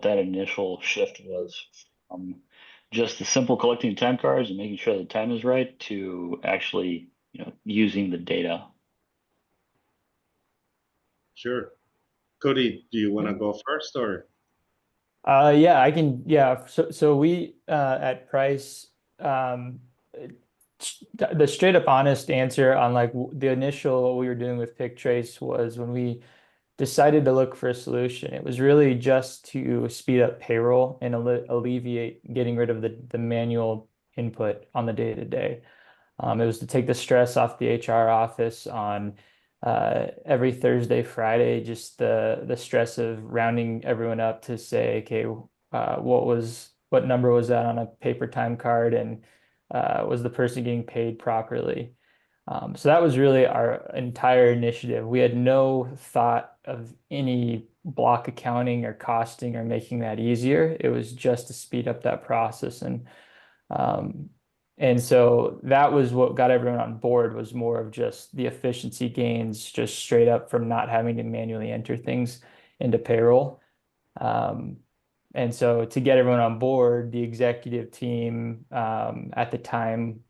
that initial shift was from just the simple collecting time cards and making sure the time is right to actually, using the data. Sure. Cody, do you want to go first or? Yeah, I can. Yeah. So we at Price, the straight up honest answer on like the initial what we were doing with PickTrace was when we decided to look for a solution. It was really just to speed up payroll and alleviate getting rid of the manual input on the day to day. It was to take the stress off the HR office on every Thursday, Friday, just the stress of rounding everyone up to say, okay, what number was that on a paper time card, and was the person getting paid properly? So that was really our entire initiative. We had no thought of any block accounting or costing or making that easier. It was just to speed up that process. Um, and so that was what got everyone on board, was more of just the efficiency gains, just straight up from not having to manually enter things into payroll. Um, and so to get everyone on board, the executive team at the time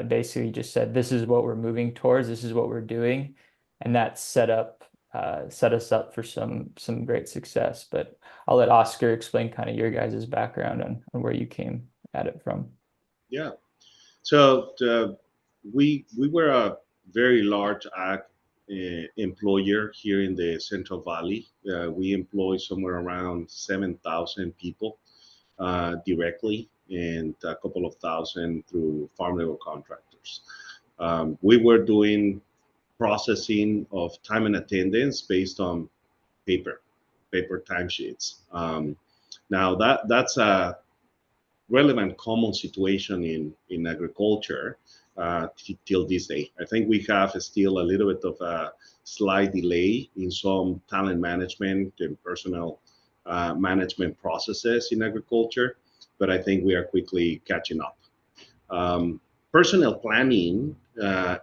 basically just said, this is what we're moving towards, this is what we're doing. And that set us up for some great success. But I'll let Oscar explain kind of your guys' background on where you came at it from. Yeah. So we were a very large ag employer here in the Central Valley. We employ somewhere around 7,000 people directly and a couple of thousand through farm level contractors. We were doing processing of time and attendance based on paper timesheets. Now that's a relevant common situation in agriculture till this day. I think we have still a little bit of a slight delay in some talent management and personnel management processes in agriculture, but I think we are quickly catching up. Personnel planning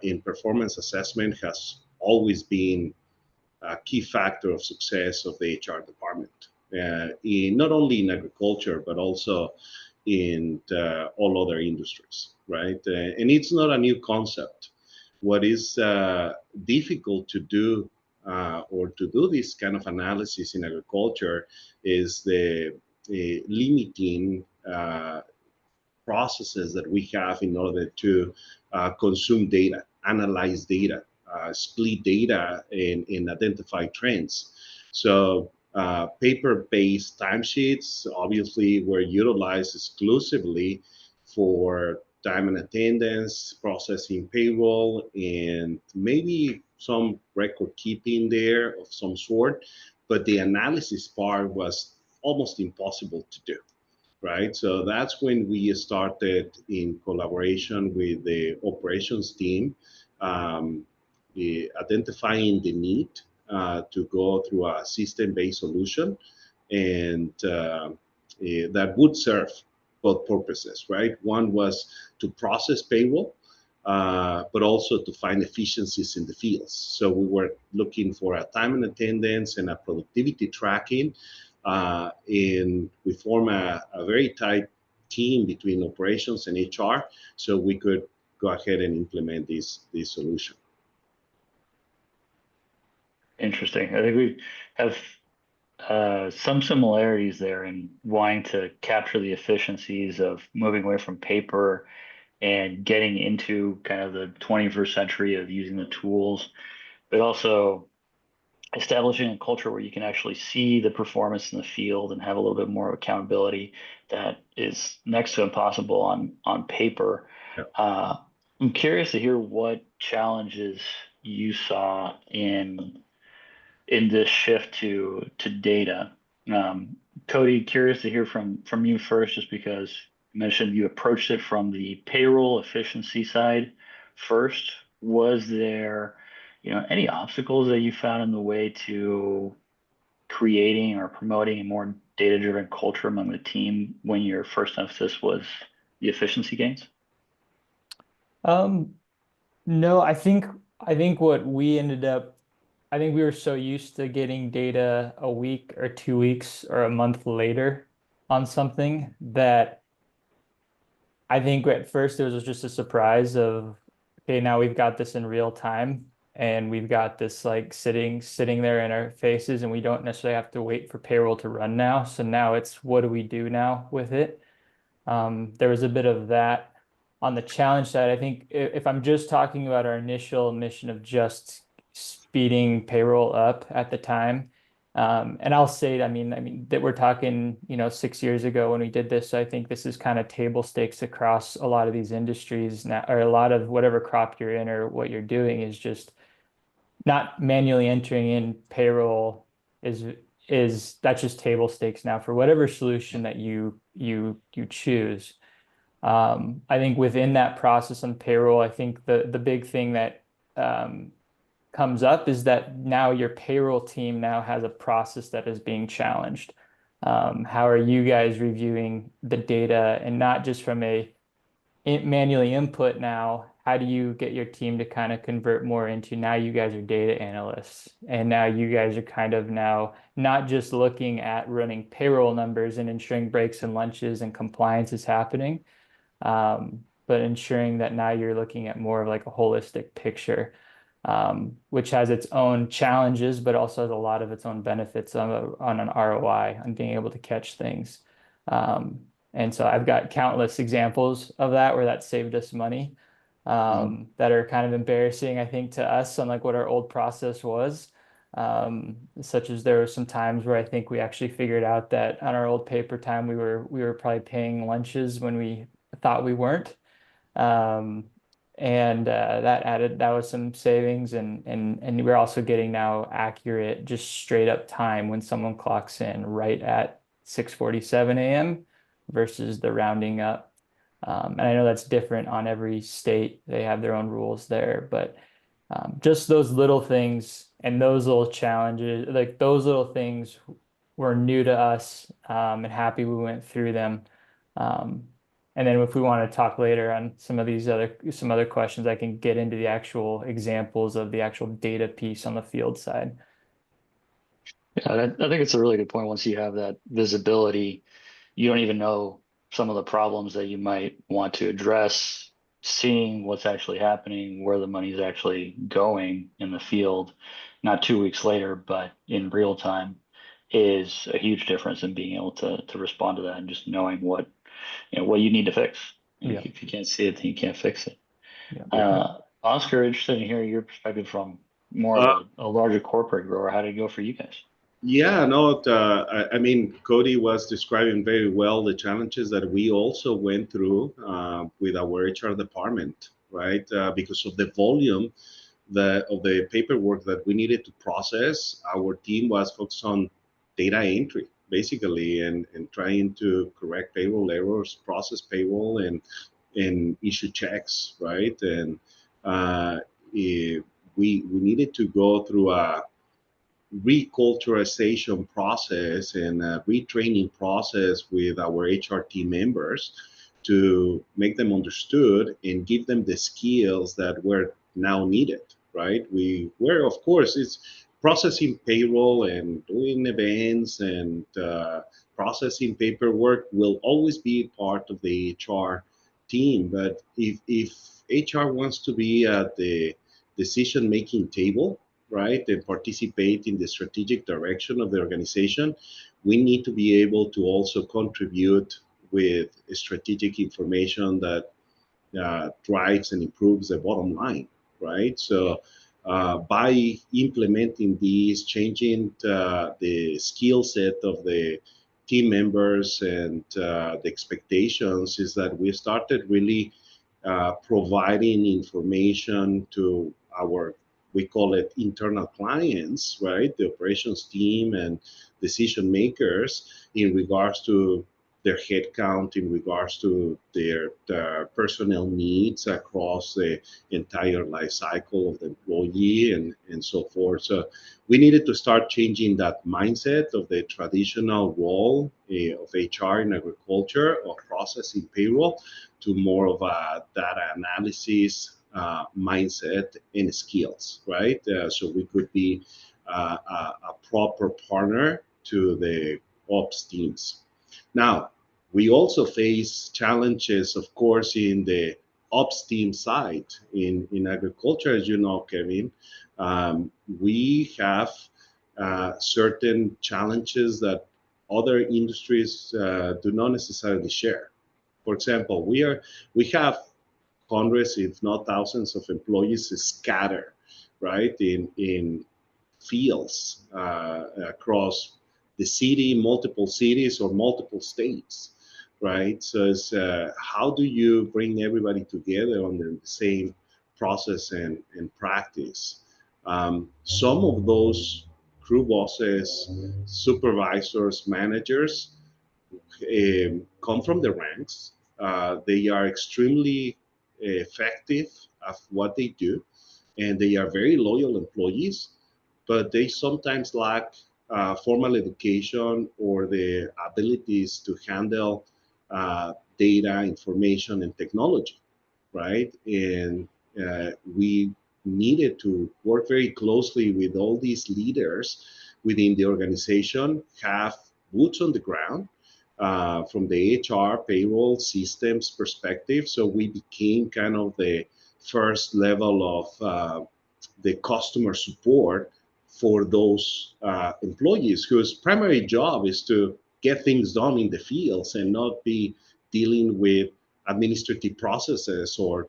in performance assessment has always been a key factor of success of the HR department, not only in agriculture, but also in all other industries, right? And it's not a new concept. What is difficult to do or to do this kind of analysis in agriculture is the limiting processes that we have in order to consume data, analyze data, split data, and identify trends. So paper-based timesheets obviously were utilized exclusively for time and attendance, processing payroll, and maybe some record keeping there of some sort. But the analysis part was almost impossible to do, right? So that's when we started in collaboration with the operations team, identifying the need to go through a system-based solution, and that would serve both purposes, right? One was to process payroll, but also to find efficiencies in the fields. So we were looking for a time and attendance and a productivity tracking, and we form a very tight team between operations and HR, so we could go ahead and implement this solution. Interesting. I think we have some similarities there in wanting to capture the efficiencies of moving away from paper and getting into kind of the 21st century of using the tools, but also establishing a culture where you can actually see the performance in the field and have a little bit more accountability that is next to impossible on paper. Yeah. I'm curious to hear what challenges you saw in this shift to data. Cody, curious to hear from you first, just because you mentioned you approached it from the payroll efficiency side first. Was there, any obstacles that you found in the way to creating or promoting a more data-driven culture among the team when your first emphasis was the efficiency gains? No, I think what we ended up I think we were so used to getting data a week or 2 weeks or a month later on something that I think at first it was just a surprise of, okay, now we've got this in real time and we've got this like sitting there in our faces and we don't necessarily have to wait for payroll to run now. So now it's what do we do now with it? There was a bit of that on the challenge side. I think if I'm just talking about our initial mission of just speeding payroll up at the time, and I'll say, I mean that we're talking, 6 years ago when we did this. So I think this is kind of table stakes across a lot of these industries now, or a lot of whatever crop you're in or what you're doing is just not manually entering in payroll is that's just table stakes now for whatever solution that you choose. I think within that process on payroll, I think the big thing that comes up is that now your payroll team now has a process that is being challenged. How are you guys reviewing the data and not just from a manually input now? How do you get your team to kind of convert more into now you guys are data analysts and now you guys are kind of now not just looking at running payroll numbers and ensuring breaks and lunches and compliance is happening, but ensuring that now you're looking at more of like a holistic picture, which has its own challenges, but also has a lot of its own benefits on an ROI, on being able to catch things. And so I've got countless examples of that where that saved us money, that are kind of embarrassing, I think, to us on like what our old process was. Such as there were some times where I think we actually figured out that on our old paper time we were probably paying lunches when we thought we weren't. Um, and that was some savings and we're also getting now accurate, just straight up time when someone clocks in right at 6:47 a.m. versus the rounding up. And I know that's different on every state. They have their own rules there, but just those little things and those little challenges, like those little things were new to us, and happy we went through them. Um, and then if we want to talk later on some other questions, I can get into the actual examples of the actual data piece on the field side. Yeah, I think it's a really good point. Once you have that visibility, you don't even know some of the problems that you might want to address. Seeing what's actually happening, where the money's actually going in the field, not 2 weeks later, but in real time, is a huge difference in being able to respond to that and just knowing what you need to fix. And Yeah. if you can't see it, then you can't fix it. Yeah. Oscar, interested in hearing your perspective from more of Uh, a larger corporate grower. How did it go for you guys? Yeah, no, I mean, Cody was describing very well the challenges that we also went through with our HR department, right? Because of the volume of the paperwork that we needed to process, our team was focused on data entry, basically, and trying to correct payroll errors, process payroll, and issue checks, right? And we needed to go through a reculturalization process and a retraining process with our HR team members to make them understood and give them the skills that were now needed, right? We were, of course, it's processing payroll and doing events and processing paperwork will always be part of the HR team. But if HR wants to be at the decision making table, right, and participate in the strategic direction of the organization, we need to be able to also contribute with strategic information that drives and improves the bottom line, right? So by implementing these, changing the skill set of the team members and the expectations, is that we started really providing information to our, we call it internal clients, right? The operations team and decision makers in regards to their headcount, in regards to their personnel needs across the entire life cycle of the employee and so forth. So we needed to start changing that mindset of the traditional role of HR in agriculture, of processing payroll, to more of a data analysis mindset and skills, right? So we could be a proper partner to the ops teams. Now, we also face challenges, of course, in the ops team side. In agriculture, as you know, Kevin, we have certain challenges that other industries do not necessarily share. For example, we have hundreds, if not thousands, of employees scattered, right, in fields across the city, multiple cities, or multiple states, right? So it's how do you bring everybody together on the same process and practice? Some of those crew bosses, supervisors, managers come from the ranks. They are extremely effective at what they do, and they are very loyal employees, but they sometimes lack formal education or the abilities to handle data, information, and technology, right? And we needed to work very closely with all these leaders within the organization, have boots on the ground from the HR, payroll, systems perspective. So we became kind of the first level of the customer support for those employees whose primary job is to get things done in the fields and not be dealing with administrative processes or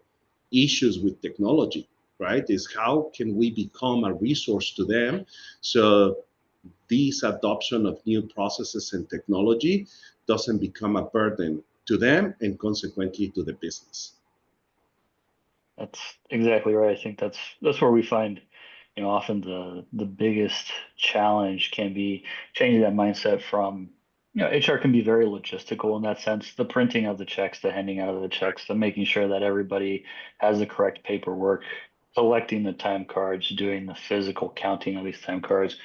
issues with technology, right? Is how can we become a resource to them so this adoption of new processes and technology doesn't become a burden to them and consequently to the business. That's exactly right. I think that's where we find, often the biggest challenge can be changing that mindset from, HR can be very logistical in that sense, the printing of the checks, the handing out of the checks, the making sure that everybody has the correct paperwork, collecting the time cards, doing the physical counting of these time cards.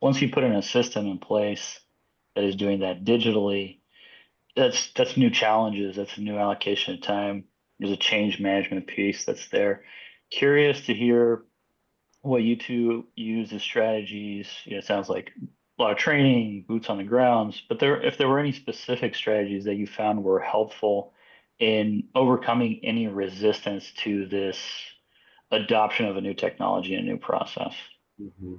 Once you put in a system in place that is doing that digitally, that's new challenges. That's a new allocation of time. There's a change management piece that's there. Curious to hear what you two use as strategies. It sounds like a lot of training, boots on the grounds, but if there were any specific strategies that you found were helpful in overcoming any resistance to this adoption of a new technology and a new process. Mm-hmm.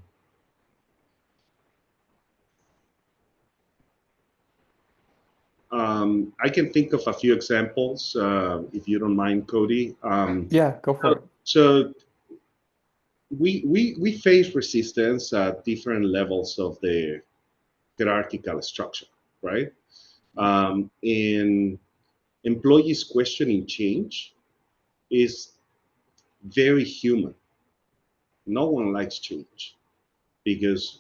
I can think of a few examples, if you don't mind, Cody. Yeah, go for it. So we face resistance at different levels of the hierarchical structure, right? And employees questioning change is very human. No one likes change because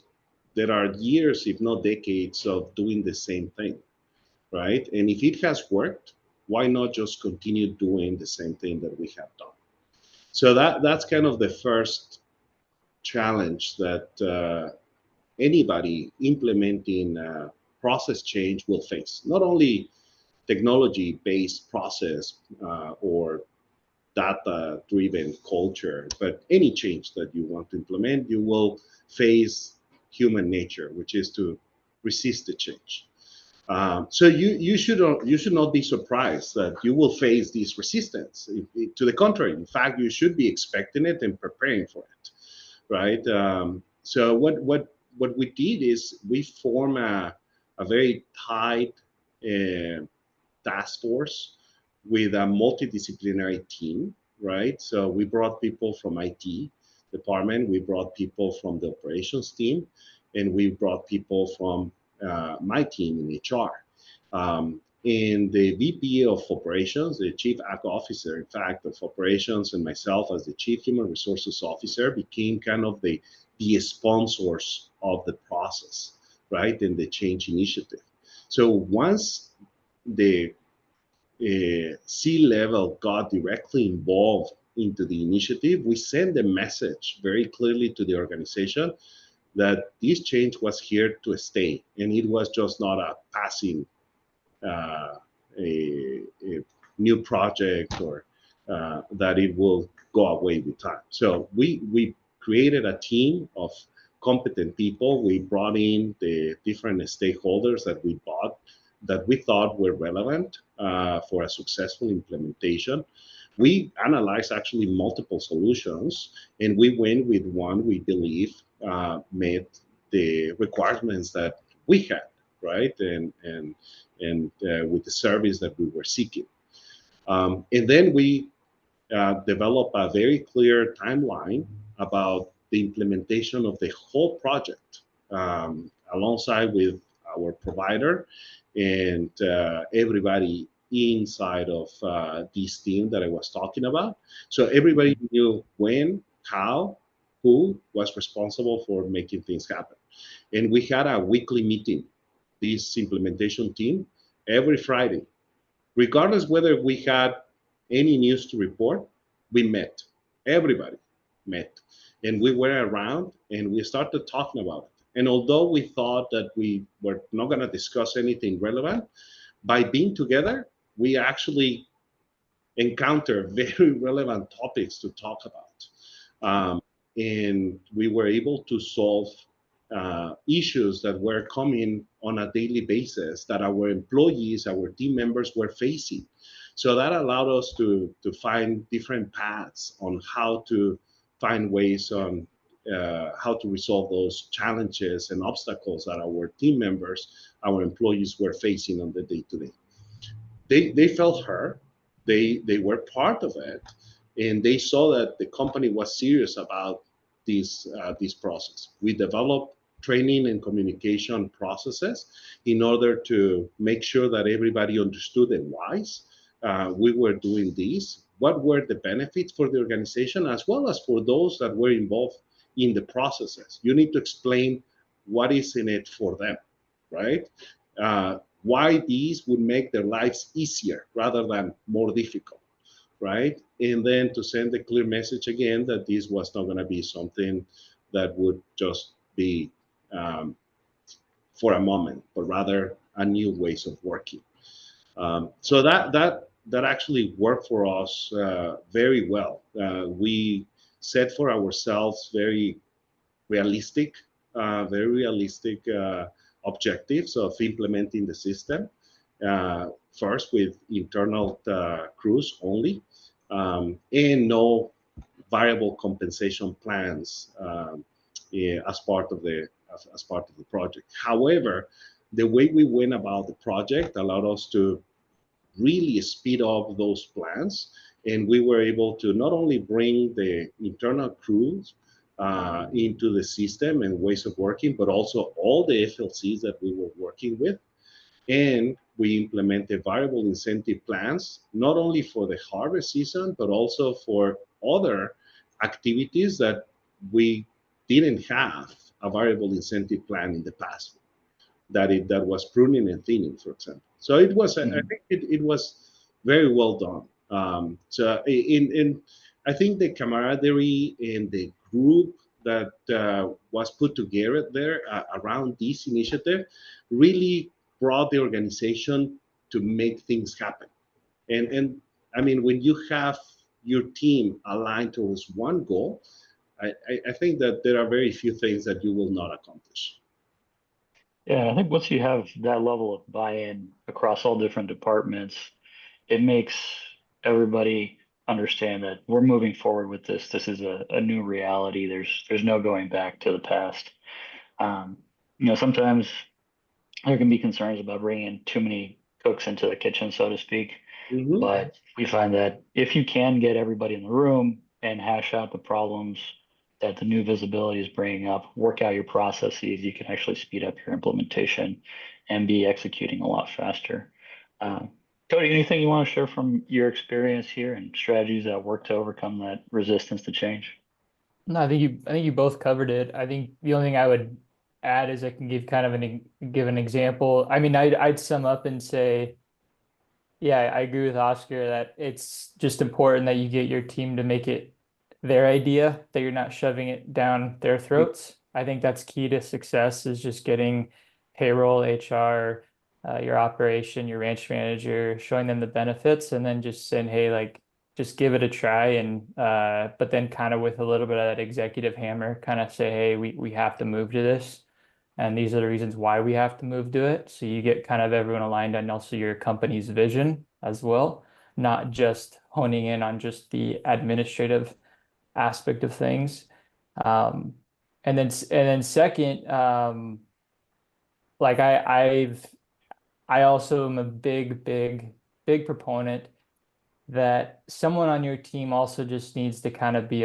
there are years, if not decades, of doing the same thing, right? And if it has worked, why not just continue doing the same thing that we have done? So that's kind of the first challenge that anybody implementing process change will face. Not only technology-based process or data-driven culture, but any change that you want to implement, you will face human nature, which is to resist the change. So you should not be surprised that you will face this resistance. To the contrary, in fact, you should be expecting it and preparing for it, right? So what we did is we form a very tight task force with a multidisciplinary team, right? So we brought people from IT department, we brought people from the operations team, and we brought people from my team in HR. And the VP of operations, the chief ag officer, in fact, of operations, and myself as the chief human resources officer became kind of the sponsors of the process, right? And the change initiative. So once the C-level got directly involved into the initiative, we sent a message very clearly to the organization that this change was here to stay, and it was just not a passing a new project or that it will go away with time. So we created a team of competent people. We brought in the different stakeholders that we thought were relevant for a successful implementation. We analyzed actually multiple solutions, and we went with one we believe met the requirements that we had, right? And with the service that we were seeking. And then we develop a very clear timeline about the implementation of the whole project alongside with our provider and everybody inside of this team that I was talking about. So everybody knew when, how, who was responsible for making things happen. And we had a weekly meeting, this implementation team, every Friday. Regardless whether we had any news to report, we met. Everybody met. And we were around and we started talking about it. And although we thought that we were not going to discuss anything relevant, by being together, we actually encounter very relevant topics to talk about. And we were able to solve issues that were coming on a daily basis that our employees, our team members were facing. So that allowed us to find different paths on how to find ways on how to resolve those challenges and obstacles that our team members, our employees were facing on the day to day. They felt hurt. They were part of it, and they saw that the company was serious about this process. We developed training and communication processes in order to make sure that everybody understood the whys we were doing this, what were the benefits for the organization, as well as for those that were involved in the processes. You need to explain what is in it for them, right? Why these would make their lives easier rather than more difficult, right? And then to send a clear message again that this was not going to be something that would just be for a moment, but rather a new ways of working. So that actually worked for us very well. We set for ourselves very realistic objectives of implementing the system. First with internal crews only, and no variable compensation plans as part of the project. However, the way we went about the project allowed us to really speed up those plans, and we were able to not only bring the internal crews into the system and ways of working, but also all the FLCs that we were working with. And we implemented variable incentive plans, not only for the harvest season, but also for other activities that we didn't have a variable incentive plan in the past. That was pruning and thinning, for example. So it was, I think it was very well done. I think the camaraderie and the group that was put together there around this initiative really brought the organization to make things happen. And I mean, when you have your team aligned towards one goal, I think that there are very few things that you will not accomplish. Yeah, I think once you have that level of buy-in across all different departments, it makes everybody understand that we're moving forward with this. This is a new reality. There's no going back to the past. Um, sometimes there can be concerns about bringing in too many cooks into the kitchen, so to speak. Mm-hmm. But we find that if you can get everybody in the room and hash out the problems that the new visibility is bringing up, work out your processes, you can actually speed up your implementation and be executing a lot faster. Cody, anything you want to share from your experience here and strategies that work to overcome that resistance to change? No, I think you both covered it. I think the only thing I would add is I can give kind of give an example. I mean, I'd sum up and say, yeah, I agree with Oscar that it's just important that you get your team to make it their idea, that you're not shoving it down their throats. I think that's key to success is just getting payroll, HR, your operation, your ranch manager, showing them the benefits, and then just saying, hey, like just give it a try, and but then kind of with a little bit of that executive hammer, kind of say, hey, we have to move to this, and these are the reasons why we have to move to it. So you get kind of everyone aligned on also your company's vision as well, not just honing in on just the administrative aspect of things. Um, and then second, like I also am a big proponent that someone on your team also just needs to kind of be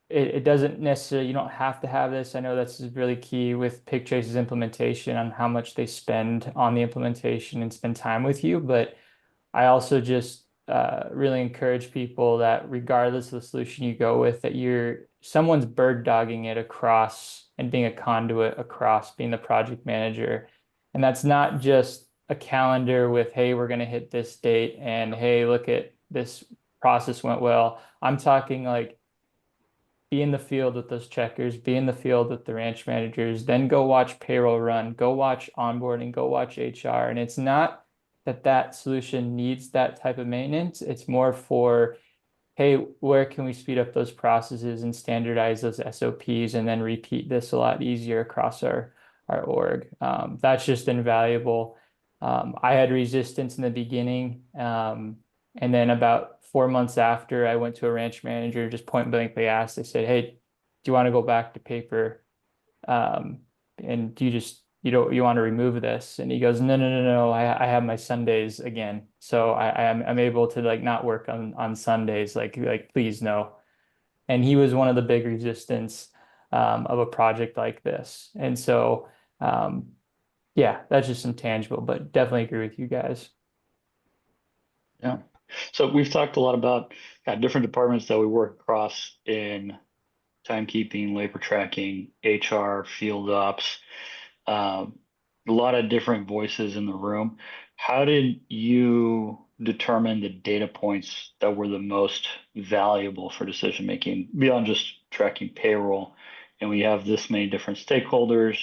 it doesn't necessarily, you don't have to have this. I know that's really key with PicTrace's implementation on how much they spend on the implementation and spend time with you, but I also just really encourage people that regardless of the solution you go with, that someone's bird dogging it across and being a conduit across being the project manager. And that's not just a calendar with, hey, we're going to hit this date and hey, look at this process went well. I'm talking like be in the field with those checkers, be in the field with the ranch managers, then go watch payroll run, go watch onboarding, go watch HR. And it's not that that solution needs that type of maintenance. It's more for, hey, where can we speed up those processes and standardize those SOPs and then repeat this a lot easier across our org. That's just invaluable. I had resistance in the beginning. And then about 4 months after, I went to a ranch manager, just point blankly asked, they said, hey, do you want to go back to paper? And you want to remove this? And he goes, no. I have my Sundays again. So I'm able to like not work on Sundays. Like, please no. And he was one of the big resistance of a project like this. And so, yeah, that's just intangible, but definitely agree with you guys. Yeah. So we've talked a lot about different departments that we work across in timekeeping, labor tracking, HR, field ops, a lot of different voices in the room. How did you determine the data points that were the most valuable for decision making beyond just tracking payroll? And we have this many different stakeholders.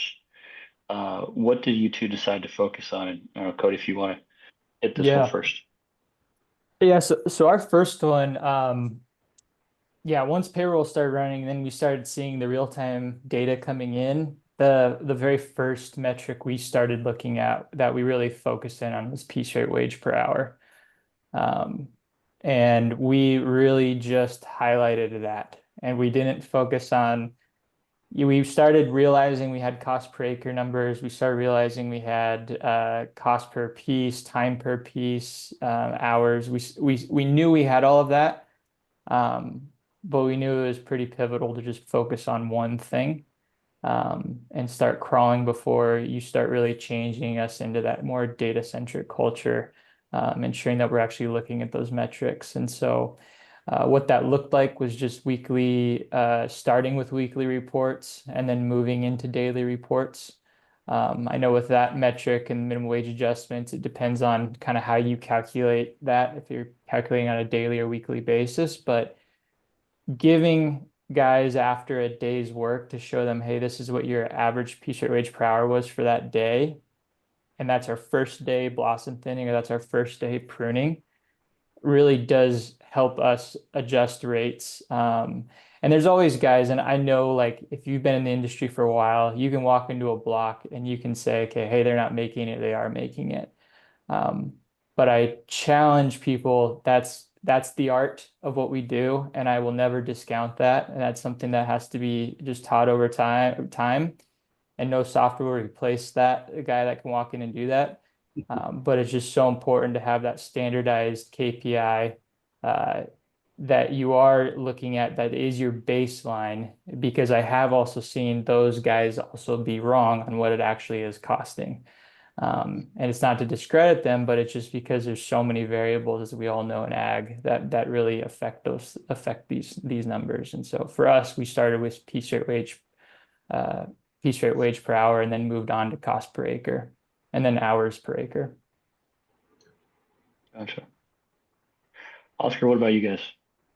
What did you two decide to focus on? And Cody, if you want to hit this one Yeah. first. Yeah. So our first one, yeah, once payroll started running, then we started seeing the real-time data coming in. The very first metric we started looking at that we really focused in on was piece rate wage per hour. Um, and we really just highlighted that. And we didn't focus on, we started realizing we had cost per acre numbers. We started realizing we had cost per piece, time per piece, hours. We knew we had all of that. But we knew it was pretty pivotal to just focus on one thing and start crawling before you start really changing us into that more data-centric culture, ensuring that we're actually looking at those metrics. And so what that looked like was just starting with weekly reports and then moving into daily reports. I know with that metric and minimum wage adjustments, it depends on kind of how you calculate that, if you're calculating on a daily or weekly basis, but giving guys after a day's work to show them, hey, this is what your average piece rate wage per hour was for that day. And that's our first day blossom thinning, or that's our first day pruning, really does help us adjust rates. And there's always guys, and I know like if you've been in the industry for a while, you can walk into a block and you can say, okay, hey, they're not making it, they are making it. Um, but I challenge people, that's the art of what we do, and I will never discount that. And that's something that has to be just taught over time, and no software will replace that, a guy that can walk in and do that. But it's just so important to have that standardized KPI that you are looking at that is your baseline, because I have also seen those guys also be wrong on what it actually is costing. And it's not to discredit them, but it's just because there's so many variables, as we all know in ag, that really affect these numbers. And so for us, we started with uh, piece rate wage per hour, and then moved on to cost per acre, and then hours per acre. Gotcha. Oscar, what about you guys?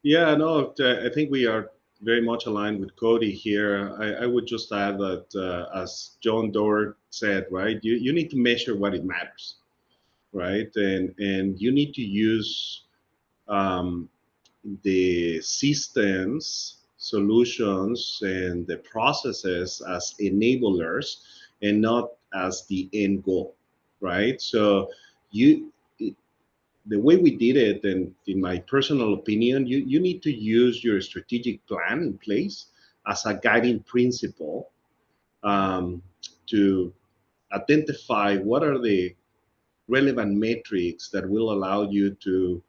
Yeah, no, I think we are very much aligned with Cody here. I would just add that, as John Doerr said, right, you need to measure what it matters, right? And you need to use um, the systems, solutions, and the processes as enablers and not as the end goal, right? So you, the way we did it, and in my personal opinion, you need to use your strategic plan in place as a guiding principle um, to identify what are the relevant metrics that will allow you to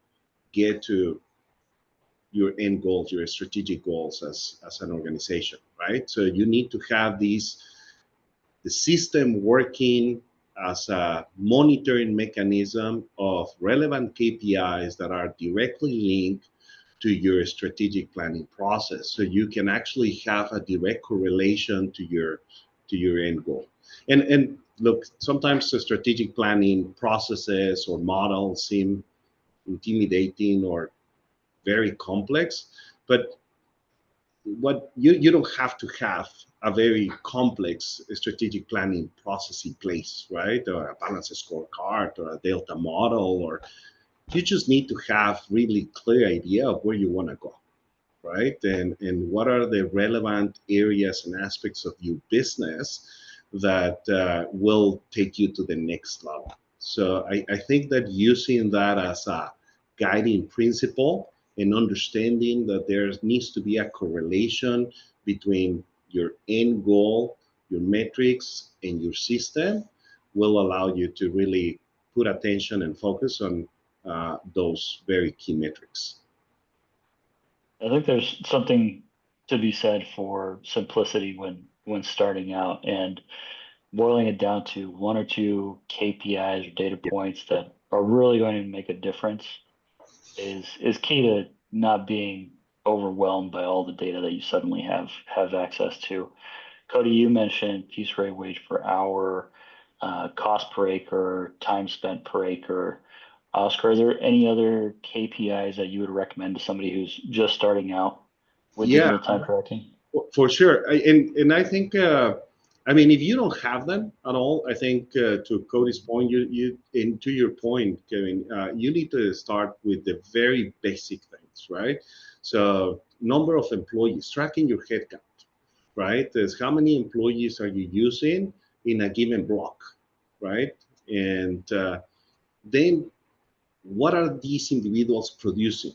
get to your end goals, your strategic goals as an organization, right? So you need to have these the system working as a monitoring mechanism of relevant KPIs that are directly linked to your strategic planning process. So you can actually have a direct correlation to your end goal. And look, sometimes the strategic planning processes or models seem intimidating or very complex, but what you don't have to have a very complex strategic planning process in place, right? Or a balanced scorecard or a delta model, or you just need to have really clear idea of where you want to go, right? And what are the relevant areas and aspects of your business that will take you to the next level. So I think that using that as a guiding principle and understanding that there needs to be a correlation between your end goal, your metrics, and your system will allow you to really put attention and focus on those very key metrics. I think there's something to be said for simplicity when starting out and boiling it down to one or two KPIs or data points that are really going to make a difference is key to not being overwhelmed by all the data that you suddenly have access to. Cody, you mentioned piece rate, wage per hour, cost per acre, time spent per acre. Oscar, are there any other KPIs that you would recommend to somebody who's just starting out with Yeah, digital time tracking? for sure. And I think, I mean, if you don't have them at all, I think to Cody's point, and to your point, Kevin, you need to start with the very basic things, right? So number of employees, tracking your headcount, right? There's how many employees are you using in a given block, right? And then what are these individuals producing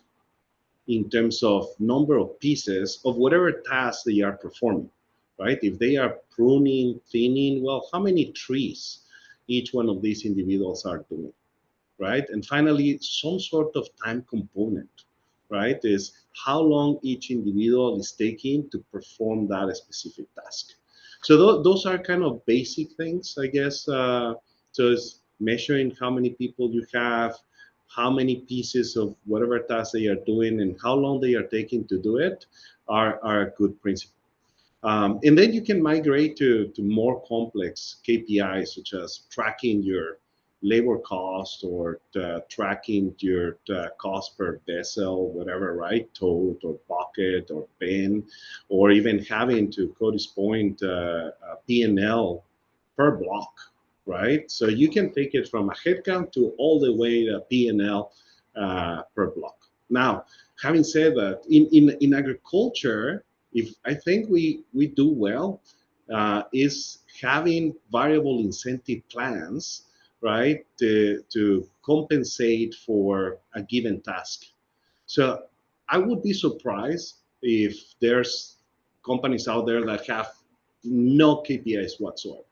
in terms of number of pieces of whatever task they are performing, right? If they are pruning, thinning, well, how many trees each one of these individuals are doing, right? And finally, some sort of time component, right? Is how long each individual is taking to perform that specific task. So those are kind of basic things, I guess. So it's measuring how many people you have, how many pieces of whatever task they are doing, and how long they are taking to do it are a good principle. And then you can migrate to more complex KPIs, such as tracking your labor cost or tracking your cost per vessel, whatever, right? Tote or bucket or bin, or even having, to Cody's point, a P&L per block, right? So you can take it from a headcount to all the way to P&L per block. Now, having said that, in agriculture, if I think we do well, is having variable incentive plans, right, to compensate for a given task. So I would be surprised if there's companies out there that have no KPIs whatsoever.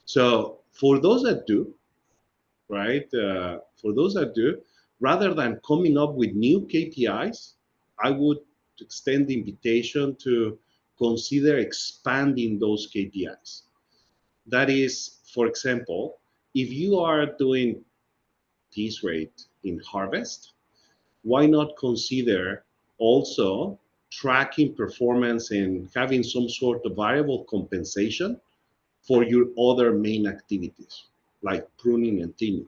So for those that do, right, for those that do, rather than coming up with new KPIs, I would extend the invitation to consider expanding those KPIs. That is, for example, if you are doing piece rate in harvest, why not consider also tracking performance and having some sort of variable compensation for your other main activities, like pruning and thinning?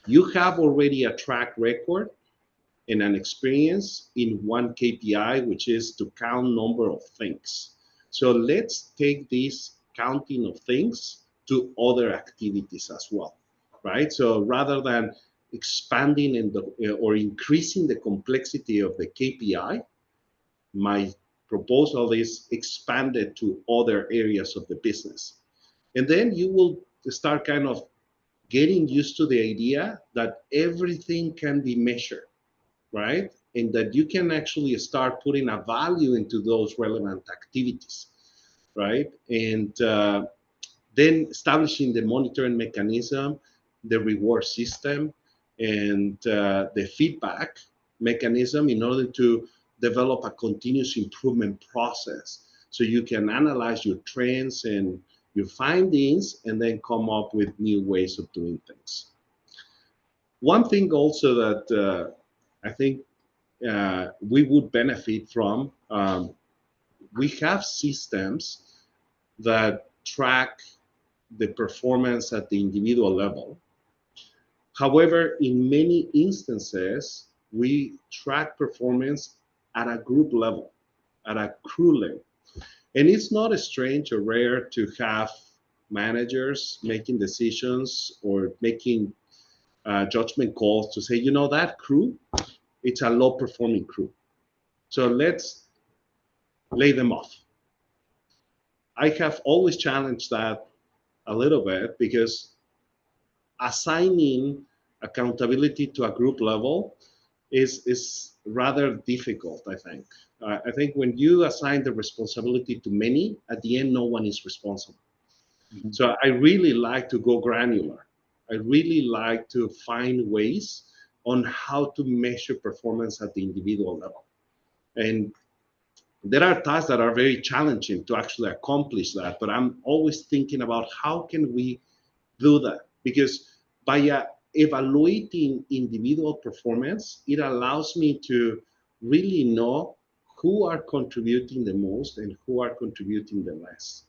You have already a track record and an experience in one KPI, which is to count number of things. So let's take this counting of things to other activities as well, right? So rather than expanding or increasing the complexity of the KPI, my proposal is expanded to other areas of the business. And then you will start kind of getting used to the idea that everything can be measured, right? And that you can actually start putting a value into those relevant activities, right? And then establishing the monitoring mechanism, the reward system, and the feedback mechanism in order to develop a continuous improvement process. So you can analyze your trends and your findings and then come up with new ways of doing things. One thing also that I think we would benefit from, we have systems that track the performance at the individual level. However, in many instances, we track performance at a group level, at a crew level. And it's not strange or rare to have managers making decisions or making judgment calls to say, you know, that crew, it's a low performing crew. So let's lay them off. I have always challenged that a little bit because assigning accountability to a group level is rather difficult, I think. I think when you assign the responsibility to many, at the end, no one is responsible. Mm-hmm. So I really like to go granular. I really like to find ways on how to measure performance at the individual level. And there are tasks that are very challenging to actually accomplish that, but I'm always thinking about how can we do that? Because by evaluating individual performance, it allows me to really know who are contributing the most and who are contributing the less,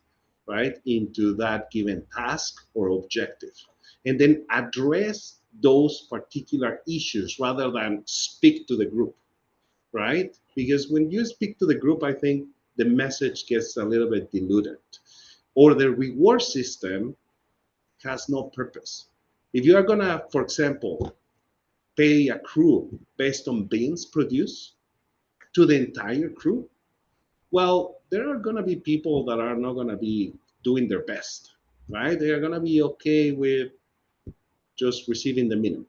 right, into that given task or objective. And then address those particular issues rather than speak to the group, right? Because when you speak to the group, I think the message gets a little bit diluted. Or the reward system has no purpose. If you are gonna, for example, pay a crew based on beans produced to the entire crew, well, there are gonna be people that are not gonna be doing their best, right? They are gonna be okay with just receiving the minimum.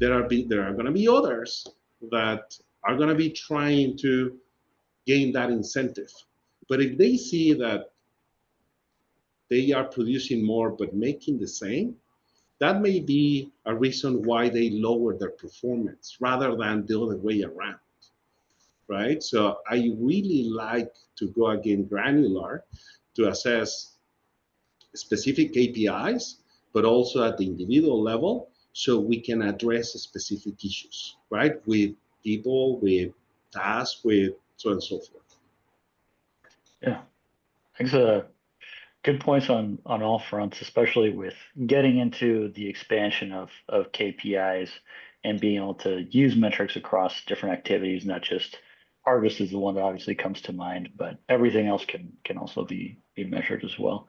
There are gonna be others that are gonna be trying to gain that incentive. But if they see that they are producing more but making the same, that may be a reason why they lower their performance rather than the other way around, right? So I really like to go again granular to assess specific KPIs, but also at the individual level, so we can address specific issues, right? With people, with tasks, with so on and so forth. Yeah, thanks. Good points on all fronts, especially with getting into the expansion of KPIs and being able to use metrics across different activities, not just harvest is the one that obviously comes to mind, but everything else can also be measured as well.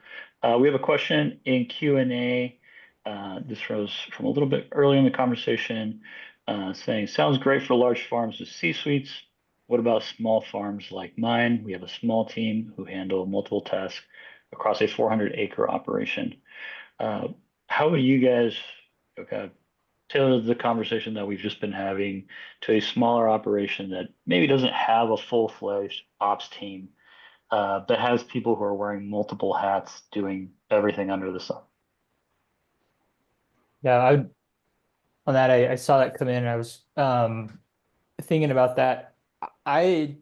We have a question in Q&A. This rose from a little bit earlier in the conversation, saying, sounds great for large farms with C-suites. What about small farms like mine? We have a small team who handle multiple tasks across a 400-acre operation. How would you guys tailor the conversation that we've just been having to a smaller operation that maybe doesn't have a full-fledged ops team, but has people who are wearing multiple hats doing everything under the sun? Yeah, on that, I saw that come in and I was thinking about that. I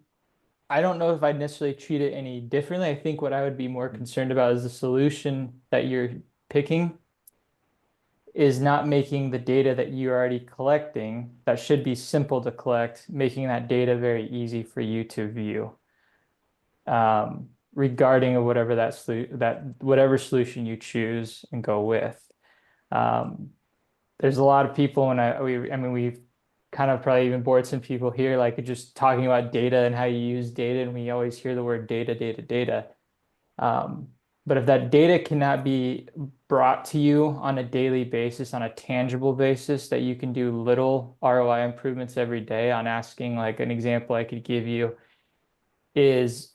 don't know if I'd necessarily treat it any differently. I think what I would be more concerned about is the solution that you're picking is not making the data that you're already collecting, that should be simple to collect, making that data very easy for you to view, regarding whatever whatever solution you choose and go with. There's a lot of people, and we've kind of probably even bored some people here, like just talking about data and how you use data, and we always hear the word data, data, data. But if that data cannot be brought to you on a daily basis, on a tangible basis, that you can do little ROI improvements every day on asking, like an example I could give you is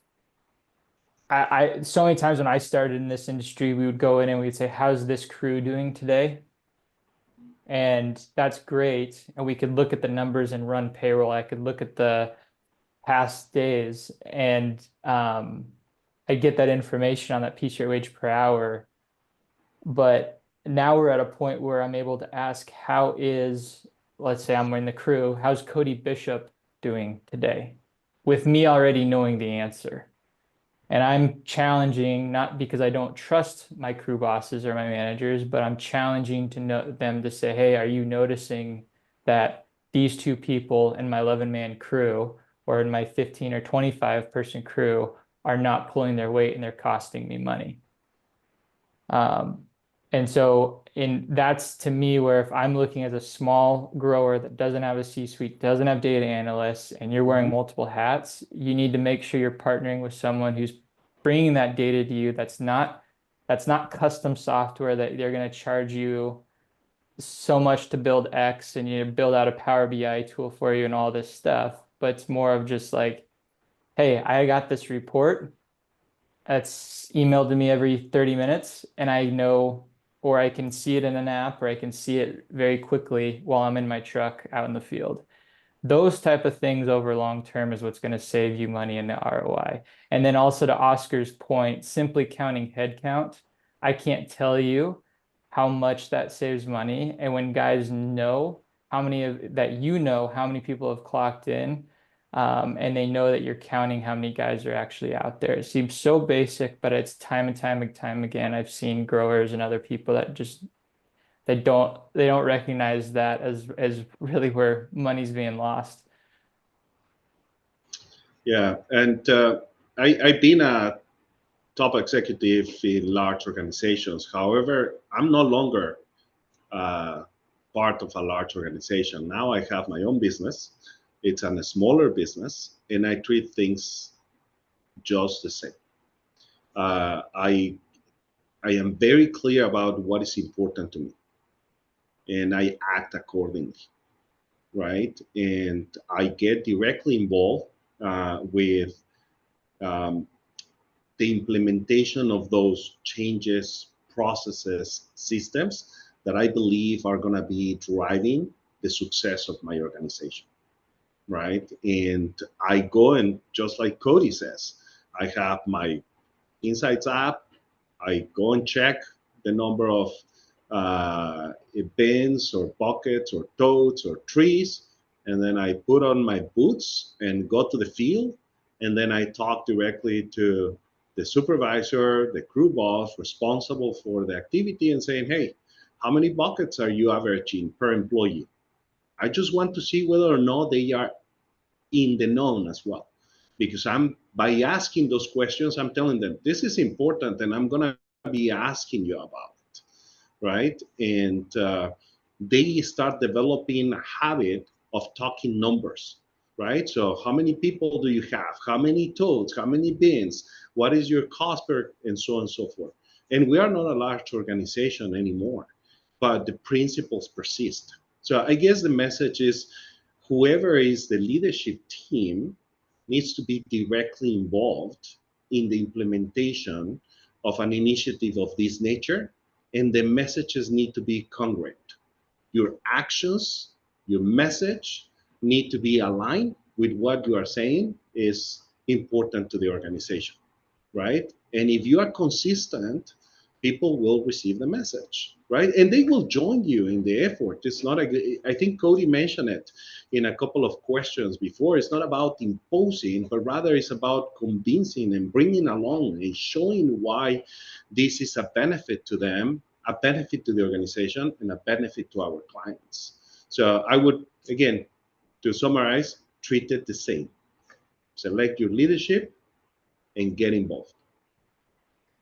so many times when I started in this industry, we would go in and we'd say, how's this crew doing today? And that's great. And we could look at the numbers and run payroll. I could look at the past days and I get that information on that piece rate wage per hour. But now we're at a point where I'm able to ask, how is, let's say I'm in the crew, how's Cody Bishop doing today? With me already knowing the answer. And I'm challenging, not because I don't trust my crew bosses or my managers, but I'm challenging to know them to say, hey, are you noticing that these two people in my 11-man crew or in my 15 or 25 person crew are not pulling their weight and they're costing me money? And so that's to me where if I'm looking as a small grower that doesn't have a C-suite, doesn't have data analysts, and you're wearing multiple hats, you need to make sure you're partnering with someone who's bringing that data to you. That's not custom software that they're going to charge you so much to build X and you build out a Power BI tool for you and all this stuff. But it's more of just like, hey, I got this report that's emailed to me every 30 minutes and I know, or I can see it in an app, or I can see it very quickly while I'm in my truck out in the field. Those type of things over long term is what's going to save you money in the ROI. And then also to Oscar's point, simply counting head count, I can't tell you how much that saves money. And when guys know how many of that, you know how many people have clocked in, and they know that you're counting how many guys are actually out there. It seems so basic, but it's time and time again. I've seen growers and other people that just they don't recognize that as really where money's being lost. Yeah, and I've been a top executive in large organizations. However, I'm no longer uh, part of a large organization. Now I have my own business. It's a smaller business, and I treat things just the same. I am very clear about what is important to me, and I act accordingly, right? And I get directly involved with um, the implementation of those changes, processes, systems that I believe are going to be driving the success of my organization, right? And I go and just like Cody says, I have my Insights app. I go and check the number of bins or buckets or totes or trees, and then I put on my boots and go to the field, and then I talk directly to the supervisor, the crew boss responsible for the activity, and saying, hey, how many buckets are you averaging per employee? I just want to see whether or not they are in the known as well. Because I'm by asking those questions, I'm telling them this is important and I'm gonna be asking you about it, right? And they start developing a habit of talking numbers, right? So how many people do you have? How many totes? How many bins? What is your cost per, and so on and so forth. And we are not a large organization anymore, but the principles persist. So I guess the message is whoever is the leadership team needs to be directly involved in the implementation of an initiative of this nature, and the messages need to be congruent. Your actions, your message need to be aligned with what you are saying is important to the organization, right? And if you are consistent, people will receive the message, right? And they will join you in the effort. It's not I think Cody mentioned it in a couple of questions before. It's not about imposing, but rather it's about convincing and bringing along and showing why this is a benefit to them, a benefit to the organization, and a benefit to our clients. So I would, again, to summarize, treat it the same. Select your leadership and get involved.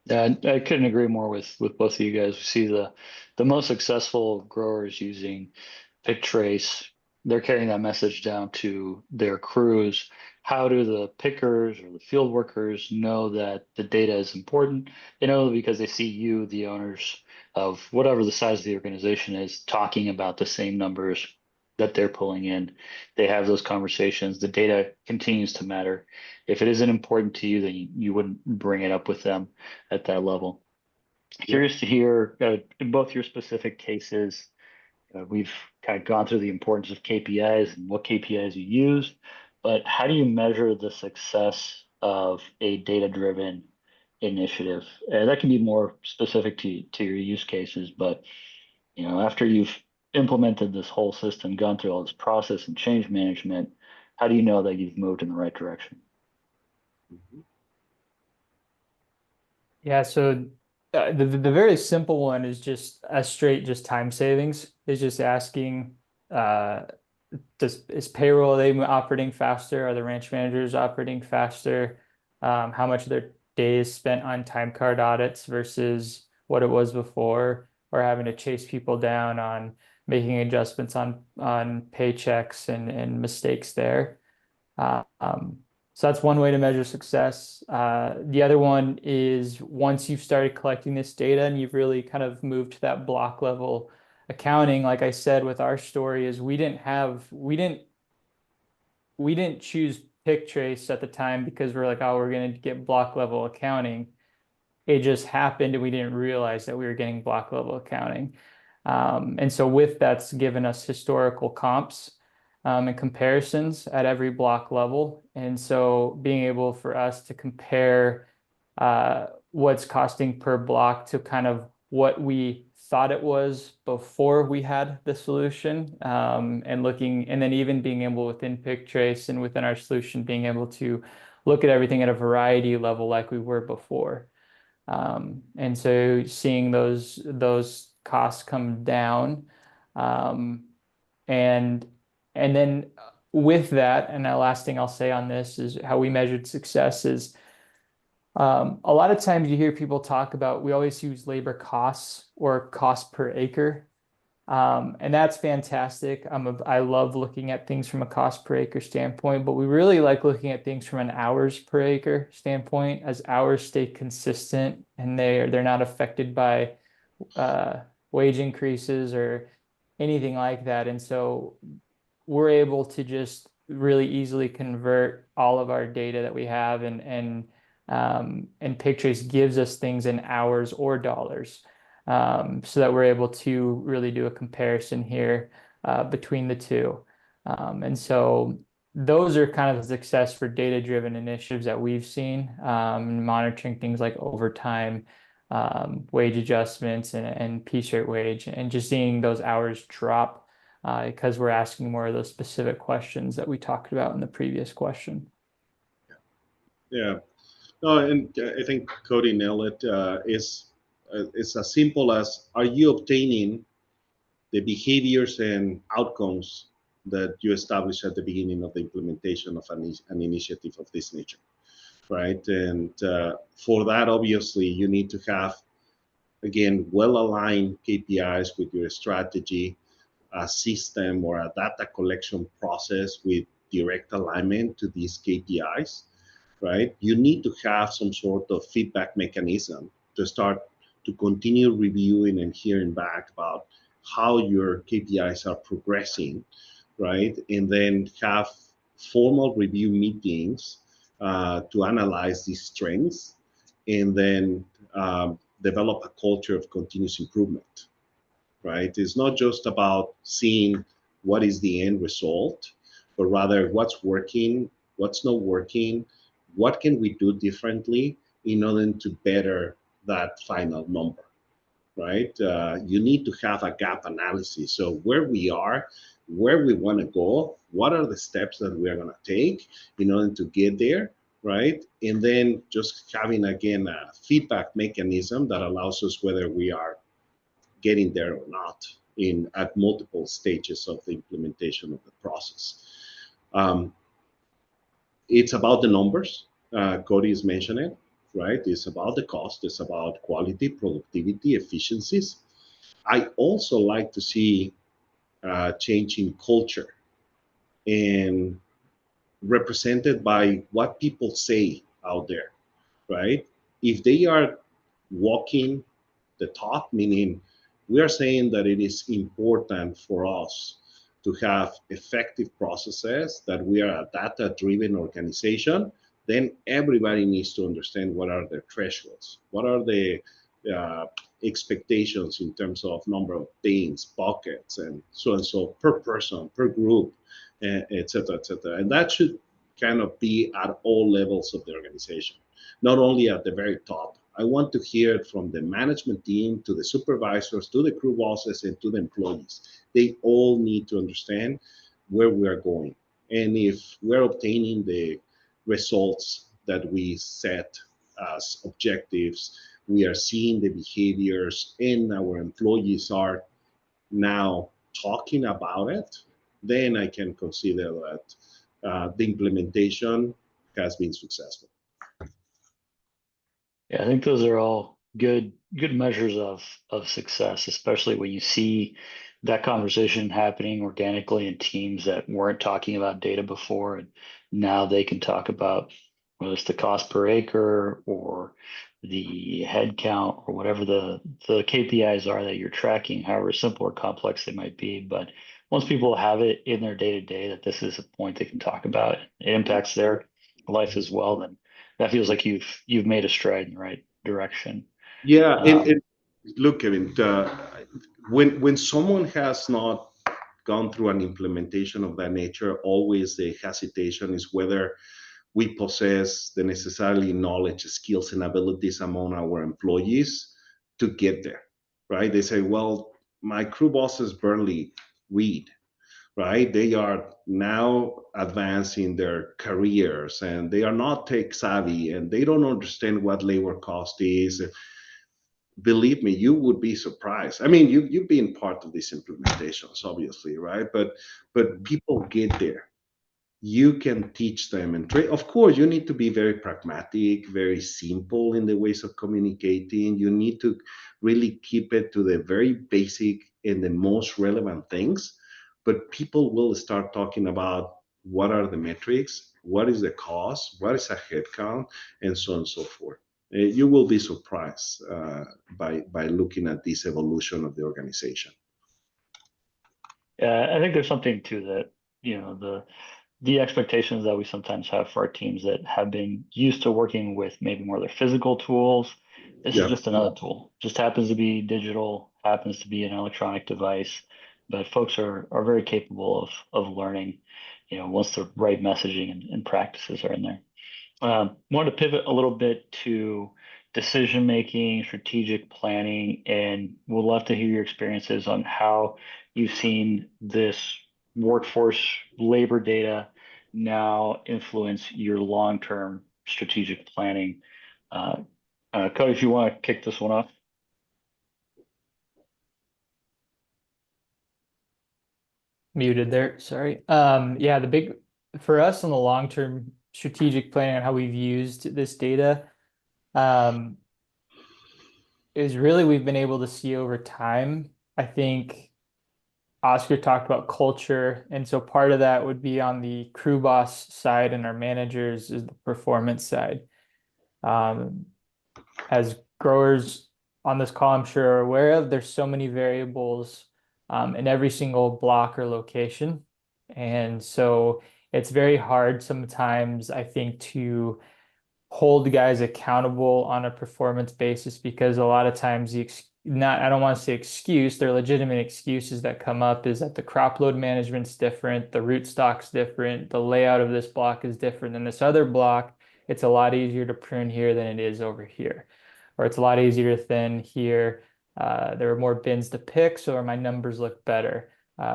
Yeah, I couldn't agree more with both of you guys. We see the most successful growers using pick trace they're carrying that message down to their crews. How do the pickers or the field workers know that the data is important? They know because they see you, the owners of whatever the size of the organization is, talking about the same numbers that they're pulling in. They have those conversations. The data continues to matter. If it isn't important to you, then you wouldn't bring it up with them at that level. Yep. Curious to hear in both your specific cases. We've kind of gone through the importance of KPIs and what KPIs you use, but how do you measure the success of a data-driven initiative? That can be more specific to your use cases, but after you've implemented this whole system, gone through all this process and change management, how do you know that you've moved in the right direction? Mhm. Yeah, so the very simple one is just a straight just time savings. Is just asking, uh, is payroll, are they operating faster? Are the ranch managers operating faster? How much of their days spent on time card audits versus what it was before, or having to chase people down on making adjustments on paychecks and mistakes there. So that's one way to measure success. The other one is once you've started collecting this data and you've really kind of moved to that block level accounting, like I said with our story, is we didn't choose pick trace at the time because we're like, oh, we're going to get block level accounting. It just happened and we didn't realize that we were getting block level accounting. And so with that's given us historical comps and comparisons at every block level. And so being able for us to compare what's costing per block to kind of what we thought it was before we had the solution, and looking, and then even being able within PickTrace and within our solution, being able to look at everything at a variety level like we were before. And so seeing those costs come down, um, and and then with that, and the last thing I'll say on this is how we measured success is a lot of times you hear people talk about we always use labor costs or cost per acre. And that's fantastic. I love looking at things from a cost per acre standpoint, but we really like looking at things from an hours per acre standpoint, as hours stay consistent and they're not affected by uh, wage increases or anything like that. And so we're able to just really easily convert all of our data that we have, and PickTrace gives us things in hours or dollars, so that we're able to really do a comparison here between the two. And so those are kind of the success for data-driven initiatives that we've seen, monitoring things like overtime, wage adjustments, and piece rate wage, and just seeing those hours drop because we're asking more of those specific questions that we talked about in the previous question. Yeah. No, and I think Cody nailed it. It's as simple as, are you obtaining the behaviors and outcomes that you established at the beginning of the implementation of an initiative of this nature, right? And for that, obviously, you need to have, again, well-aligned KPIs with your strategy, a system or a data collection process with direct alignment to these KPIs, right? You need to have some sort of feedback mechanism to start to continue reviewing and hearing back about how your KPIs are progressing, right? And then have formal review meetings to analyze these trends, and then develop a culture of continuous improvement, right? It's not just about seeing what is the end result, but rather what's working, what's not working, what can we do differently in order to better that final number, right? You need to have a gap analysis. So where we are, where we want to go, what are the steps that we are going to take in order to get there, right? And then just having, again, a feedback mechanism that allows us whether we are getting there or not at multiple stages of the implementation of the process. Um, it's about the numbers. Cody is mentioning, right? It's about the cost. It's about quality, productivity, efficiencies. I also like to see change in culture, and represented by what people say out there, right? If they are walking the talk, meaning we are saying that it is important for us to have effective processes, that we are a data driven organization, then everybody needs to understand what are the thresholds, what are the uh, expectations in terms of number of things, buckets, and so per person, per group, et cetera, et cetera. And that should kind of be at all levels of the organization, not only at the very top. I want to hear it from the management team to the supervisors, to the crew bosses, and to the employees. They all need to understand where we are going. And if we're obtaining the results that we set as objectives, we are seeing the behaviors, and our employees are now talking about it, then I can consider that the implementation has been successful. Yeah, I think those are all good measures of success, especially when you see that conversation happening organically in teams that weren't talking about data before, and now they can talk about whether it's the cost per acre or the head count or whatever the KPIs are that you're tracking, however simple or complex they might be. But once people have it in their day to day that this is a point they can talk about, it impacts their life as well, then that feels like you've made a stride in the right direction. Yeah, Um, and look, Kevin, when someone has not gone through an implementation of that nature, always the hesitation is whether we possess the necessarily knowledge, skills, and abilities among our employees to get there, right? They say, well, my crew bosses barely read, right? They are now advancing their careers and they are not tech savvy and they don't understand what labor cost is. Believe me, you would be surprised. I mean, you've been part of these implementations, obviously, right? But people get there. You can teach them and train. Of course, you need to be very pragmatic, very simple in the ways of communicating. You need to really keep it to the very basic and the most relevant things. But people will start talking about what are the metrics, what is the cost, what is a headcount, and so on and so forth. You will be surprised by looking at this evolution of the organization. yeah, I think there's something to that, the expectations that we sometimes have for our teams that have been used to working with maybe more of their physical tools. This is Yeah. just another tool. Just happens to be digital, happens to be an electronic device, but folks are very capable of learning, once the right messaging and practices are in there. Wanted to pivot a little bit to decision making, strategic planning, and would love to hear your experiences on how you've seen this workforce labor data now influence your long-term strategic planning. Uh, Cody, if you want to kick this one off. Muted there, sorry. Yeah, the big for us on the long-term strategic planning on how we've used this data, um, is really we've been able to see over time. I think Oscar talked about culture, and so part of that would be on the crew boss side, and our managers is the performance side. Um, as growers on this call, I'm sure are aware of, there's so many variables in every single block or location. And so it's very hard sometimes, I think, to hold guys accountable on a performance basis because a lot of times not I don't want to say excuse, they're legitimate excuses that come up is that the crop load management's different, the root stock's different, the layout of this block is different than this other block. It's a lot easier to prune here than it is over here. Or it's a lot easier to thin here. There are more bins to pick, so my numbers look better.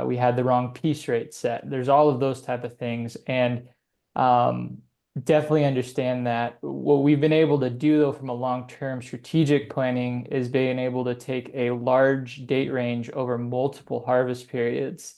We had the wrong piece rate set. There's all of those type of things. And definitely understand that. What we've been able to do, though, from a long-term strategic planning is being able to take a large date range over multiple harvest periods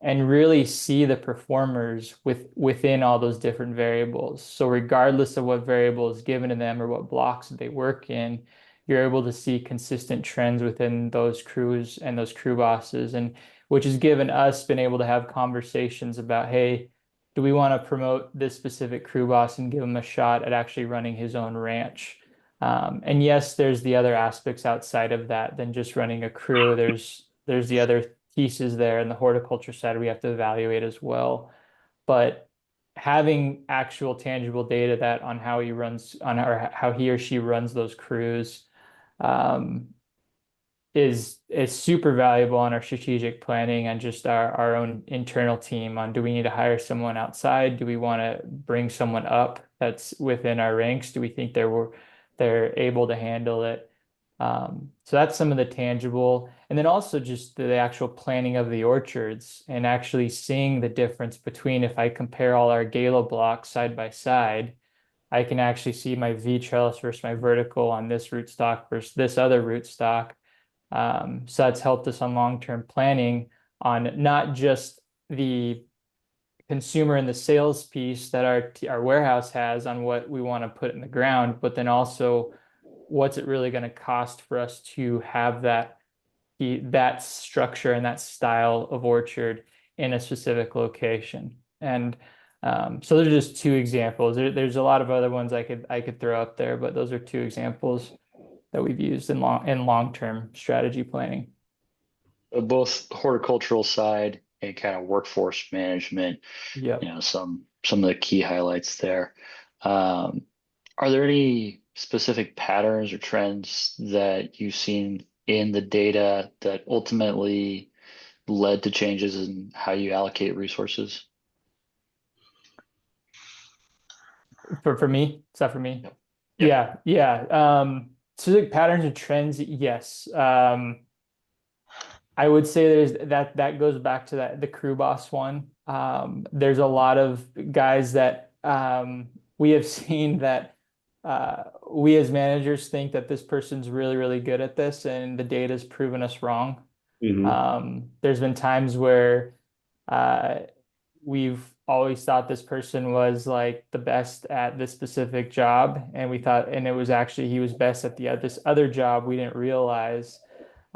and really see the performers within all those different variables. So regardless of what variable is given to them or what blocks they work in, you're able to see consistent trends within those crews and those crew bosses. And which has given us been able to have conversations about, hey, do we want to promote this specific crew boss and give him a shot at actually running his own ranch? And yes, there's the other aspects outside of that than just running a crew. There's the other pieces there, and the horticulture side we have to evaluate as well. But having actual tangible data that on how he runs on how he or she runs those crews um, is super valuable on our strategic planning and just our own internal team on, do we need to hire someone outside? Do we want to bring someone up that's within our ranks? Do we think they're able to handle it? So that's some of the tangible, and then also just the actual planning of the orchards and actually seeing the difference between, if I compare all our Gala blocks side by side, I can actually see my V trellis versus my vertical on this rootstock versus this other rootstock. So that's helped us on long-term planning on not just the consumer and the sales piece that our warehouse has on what we want to put in the ground, but then also what's it really going to cost for us to have that structure and that style of orchard in a specific location. And so those are just two examples. There's a lot of other ones I could throw up there, but those are two examples that we've used in long-term strategy planning. Both horticultural side and kind of workforce management, Yep. some of the key highlights there. Are there any specific patterns or trends that you've seen in the data that ultimately led to changes in how you allocate resources? For me, is that for me? Yep. Yep. Yeah. Specific patterns and trends, yes. I would say that goes back to the crew boss one. There's a lot of guys that we have seen that we as managers think that this person's really, really good at this, and the data's proven us wrong. There's been times where we've always thought this person was like the best at this specific job, and we thought, and it was actually he was best at this other job we didn't realize.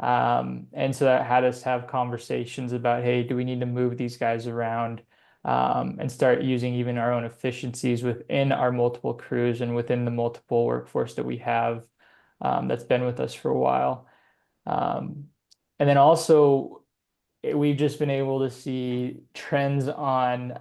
And so that had us have conversations about, hey, do we need to move these guys around and start using even our own efficiencies within our multiple crews and within the multiple workforce that we have that's been with us for a while. And then also, we've just been able to see trends on,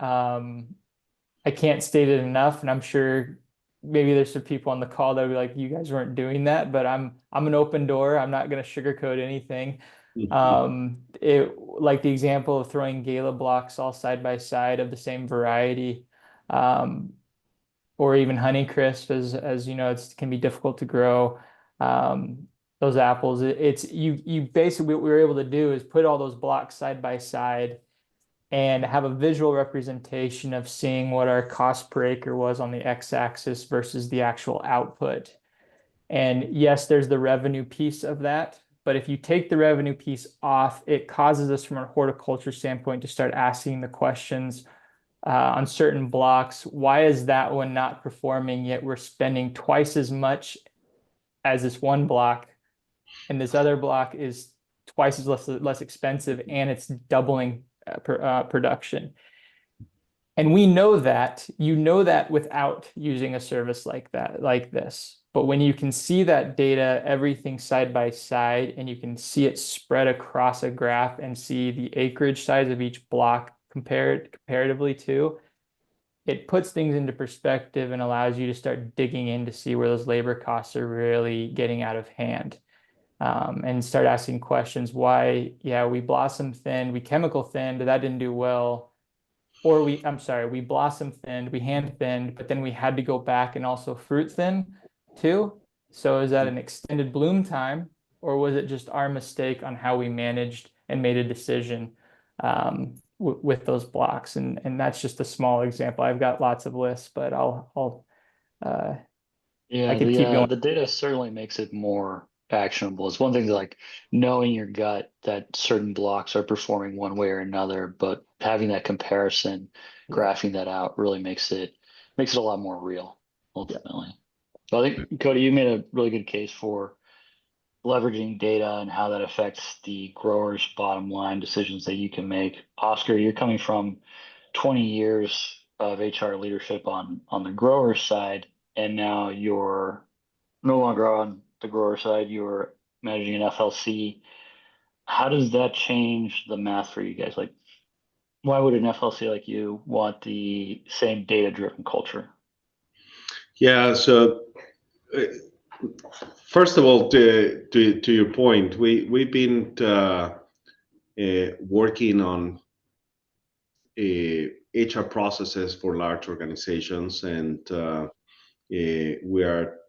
I can't state it enough, and I'm sure maybe there's some people on the call that would be like, you guys weren't doing that, but I'm an open door. I'm not going to sugarcoat anything. Like the example of throwing Gala blocks all side by side of the same variety, or even Honeycrisp, as you know, it can be difficult to grow. Those apples, it's you basically, what we were able to do is put all those blocks side by side and have a visual representation of seeing what our cost per acre was on the x-axis versus the actual output. And yes, there's the revenue piece of that, but if you take the revenue piece off, it causes us from a horticulture standpoint to start asking the questions on certain blocks. Why is that one not performing, yet we're spending twice as much as this one block, and this other block is twice as less expensive, and it's doubling production. And we know that, without using a service like this. But when you can see that data, everything side by side, and you can see it spread across a graph and see the acreage size of each block comparatively to, it puts things into perspective and allows you to start digging in to see where those labor costs are really getting out of hand. And start asking questions. Why, yeah, we blossom thinned, we chemical thinned, but that didn't do well. Or we blossom thinned, we hand thinned, but then we had to go back and also fruit thin too. So is that an extended bloom time, or was it just our mistake on how we managed and made a decision with those blocks? And that's just a small example. I've got lots of lists, but I could keep going. The data certainly makes it more actionable. It's one thing to like knowing your gut that certain blocks are performing one way or another, but having that comparison, graphing that out really makes it a lot more real ultimately. So I think, Cody, you made a really good case for leveraging data and how that affects the grower's bottom line decisions that you can make. Oscar, you're coming from 20 years of HR leadership on the grower side, and now you're no longer on the grower side, you're managing an FLC. How does that change the math for you guys? Like, why would an FLC like you want the same data-driven culture? Yeah. So uh, first of all, to your point, we've been working on HR processes for large organizations, and we are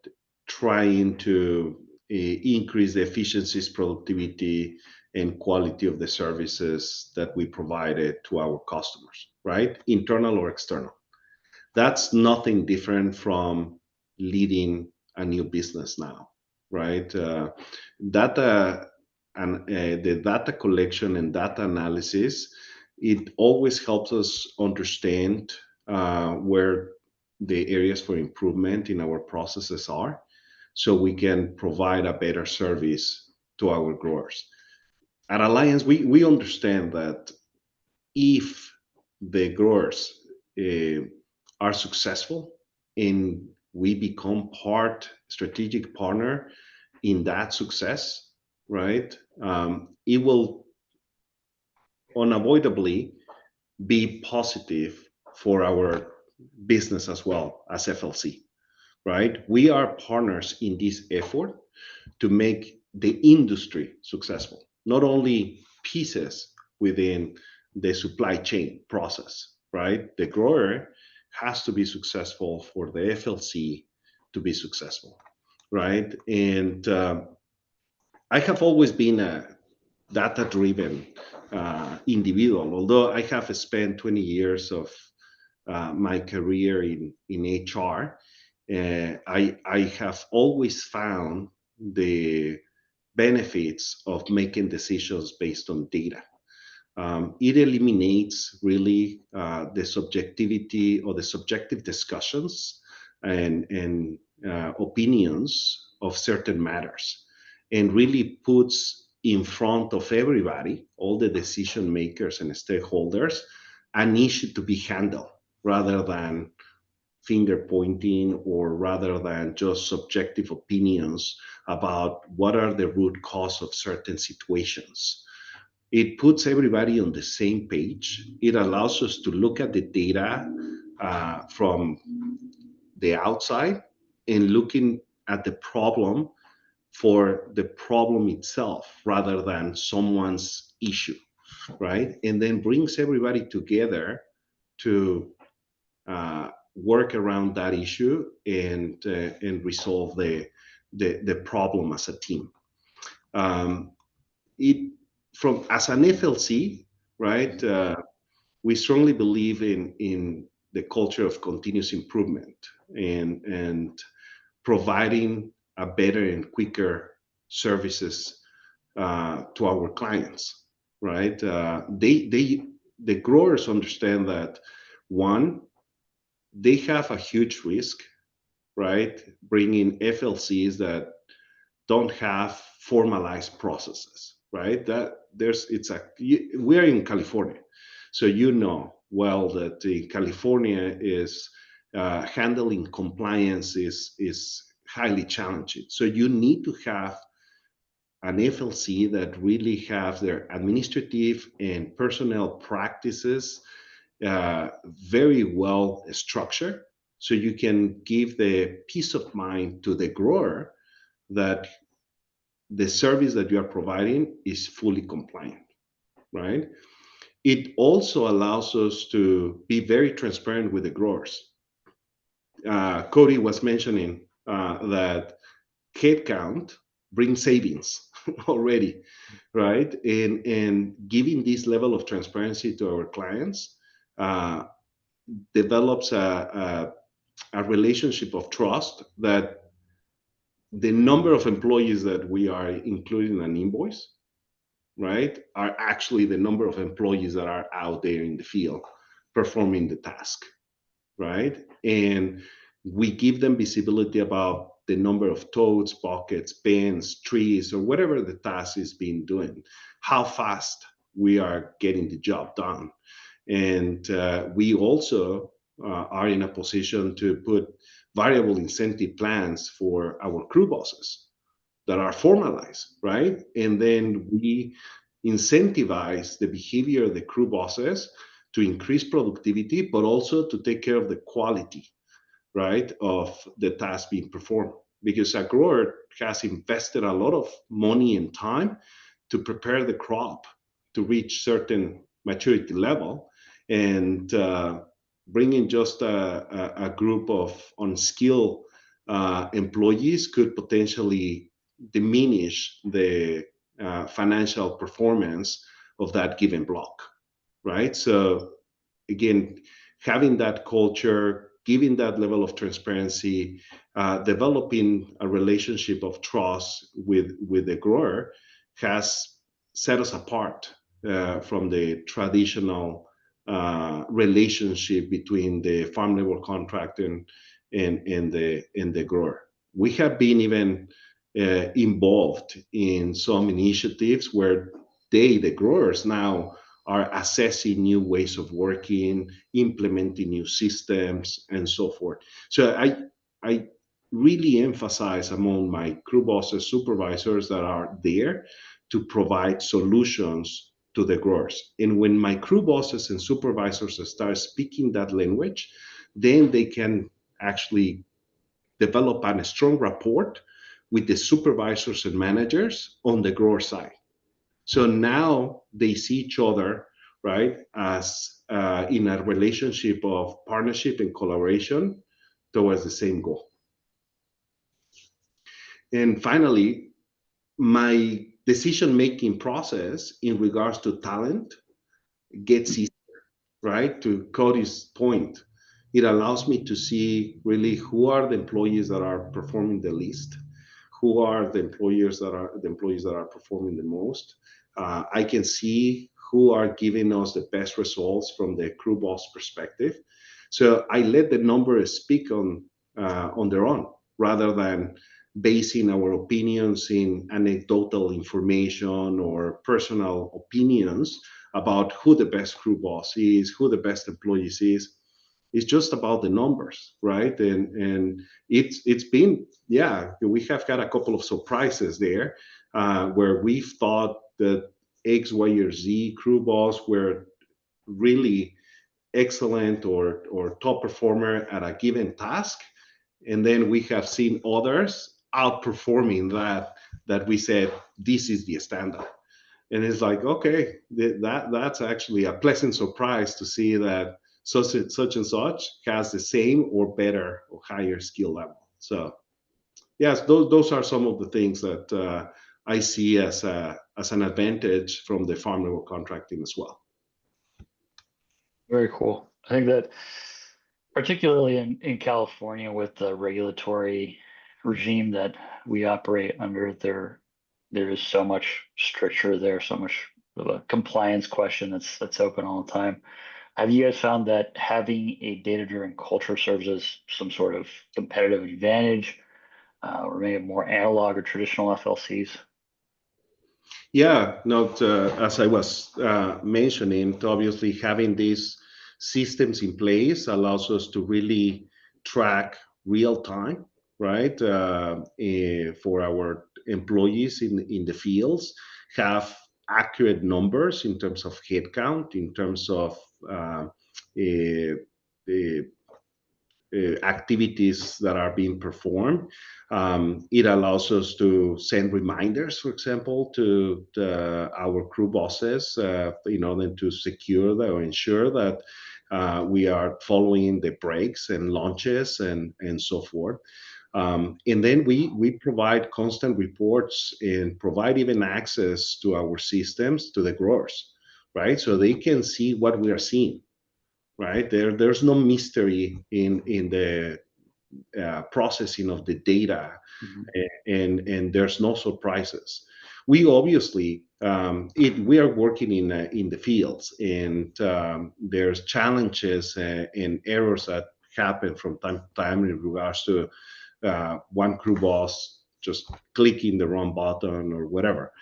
trying to increase the efficiencies, productivity, and quality of the services that we provided to our customers, right? Internal or external. That's nothing different from leading a new business now, right? Data and the data collection and data analysis, it always helps us understand where the areas for improvement in our processes are, so we can provide a better service to our growers. At Alliance, we understand that if the growers uh, are successful and we become strategic partner in that success, right? It will unavoidably be positive for our business as well as FLC, right? We are partners in this effort to make the industry successful, not only pieces within the supply chain process, right? The grower has to be successful for the FLC to be successful, right? And I have always been a data driven individual, although I have spent 20 years of my career in HR. I have always found the benefits of making decisions based on data. It eliminates really the subjectivity or the subjective discussions and opinions of certain matters, and really puts in front of everybody, all the decision makers and stakeholders, an issue to be handled rather than finger pointing, or rather than just subjective opinions about what are the root cause of certain situations. It puts everybody on the same page. It allows us to look at the data from the outside and looking at the problem for the problem itself rather than someone's issue, right? And then brings everybody together to work around that issue and resolve the problem as a team. Um, it from as an FLC, right? We strongly believe in the culture of continuous improvement and providing a better and quicker services to our clients, right? The growers understand that, one, they have a huge risk, right? Bringing FLCs that don't have formalized processes, right? That there's it's a we're in California, so you know well that in California is handling compliance is highly challenging. So you need to have an FLC that really have their administrative and personnel practices very well structured, so you can give the peace of mind to the grower that the service that you are providing is fully compliant, right? It also allows us to be very transparent with the growers. Cody was mentioning that headcount brings savings already, right? And giving this level of transparency to our clients uh, develops a relationship of trust that the number of employees that we are including an invoice, right, are actually the number of employees that are out there in the field performing the task, right? And we give them visibility about the number of totes, buckets, bins, trees, or whatever the task is being doing, how fast we are getting the job done. And we also are in a position to put variable incentive plans for our crew bosses that are formalized, right? And then we incentivize the behavior of the crew bosses to increase productivity, but also to take care of the quality, right, of the task being performed. Because a grower has invested a lot of money and time to prepare the crop to reach certain maturity level, and bringing just a group of unskilled employees could potentially diminish the financial performance of that given block, right? So again, having that culture, giving that level of transparency, developing a relationship of trust with the grower has set us apart from the traditional relationship between the farm labor contract and the grower. We have been even involved in some initiatives where the growers now are assessing new ways of working, implementing new systems, and so forth. So I really emphasize among my crew bosses, supervisors that are there to provide solutions to the growers. And when my crew bosses and supervisors start speaking that language, then they can actually develop a strong rapport with the supervisors and managers on the grower side. So now they see each other, right, as in a relationship of partnership and collaboration towards the same goal. And finally, my decision-making process in regards to talent gets easier, right? To Cody's point, it allows me to see really who are the employees that are performing the least, who are the employees that are performing the most. I can see who are giving us the best results from the crew boss perspective. So I let the numbers speak on their own rather than basing our opinions in anecdotal information or personal opinions about who the best crew boss is, who the best employees is. It's just about the numbers, right? And it's been, yeah, we have got a couple of surprises there where we've thought that X, Y, or Z crew boss were really excellent or top performer at a given task, and then we have seen others outperforming that we said this is the standard. And it's like, okay, that's actually a pleasant surprise to see that such and such has the same or better or higher skill level. So yes, those are some of the things that I see as an advantage from the farm level contracting as well. Very cool. I think that particularly in California with the regulatory regime that we operate under, there is so much stricture there, so much of a compliance question that's open all the time. Have you guys found that having a data-driven culture serves as some sort of competitive advantage, or maybe more analog or traditional FLCs? Yeah, not as I was mentioning, obviously having these systems in place allows us to really track real time, right? For our employees in the fields, have accurate numbers in terms of headcount, in terms of eh, eh, activities that are being performed. It allows us to send reminders, for example, to our crew bosses in order to secure or ensure that we are following the breaks and launches and so forth. And then we provide constant reports and provide even access to our systems to the growers, right? So they can see what we are seeing, right? There's no mystery in the processing of the data, and there's no surprises. We obviously we are working in the fields, and there's challenges and errors that happen from time to time in regards to one crew boss just clicking the wrong button or whatever.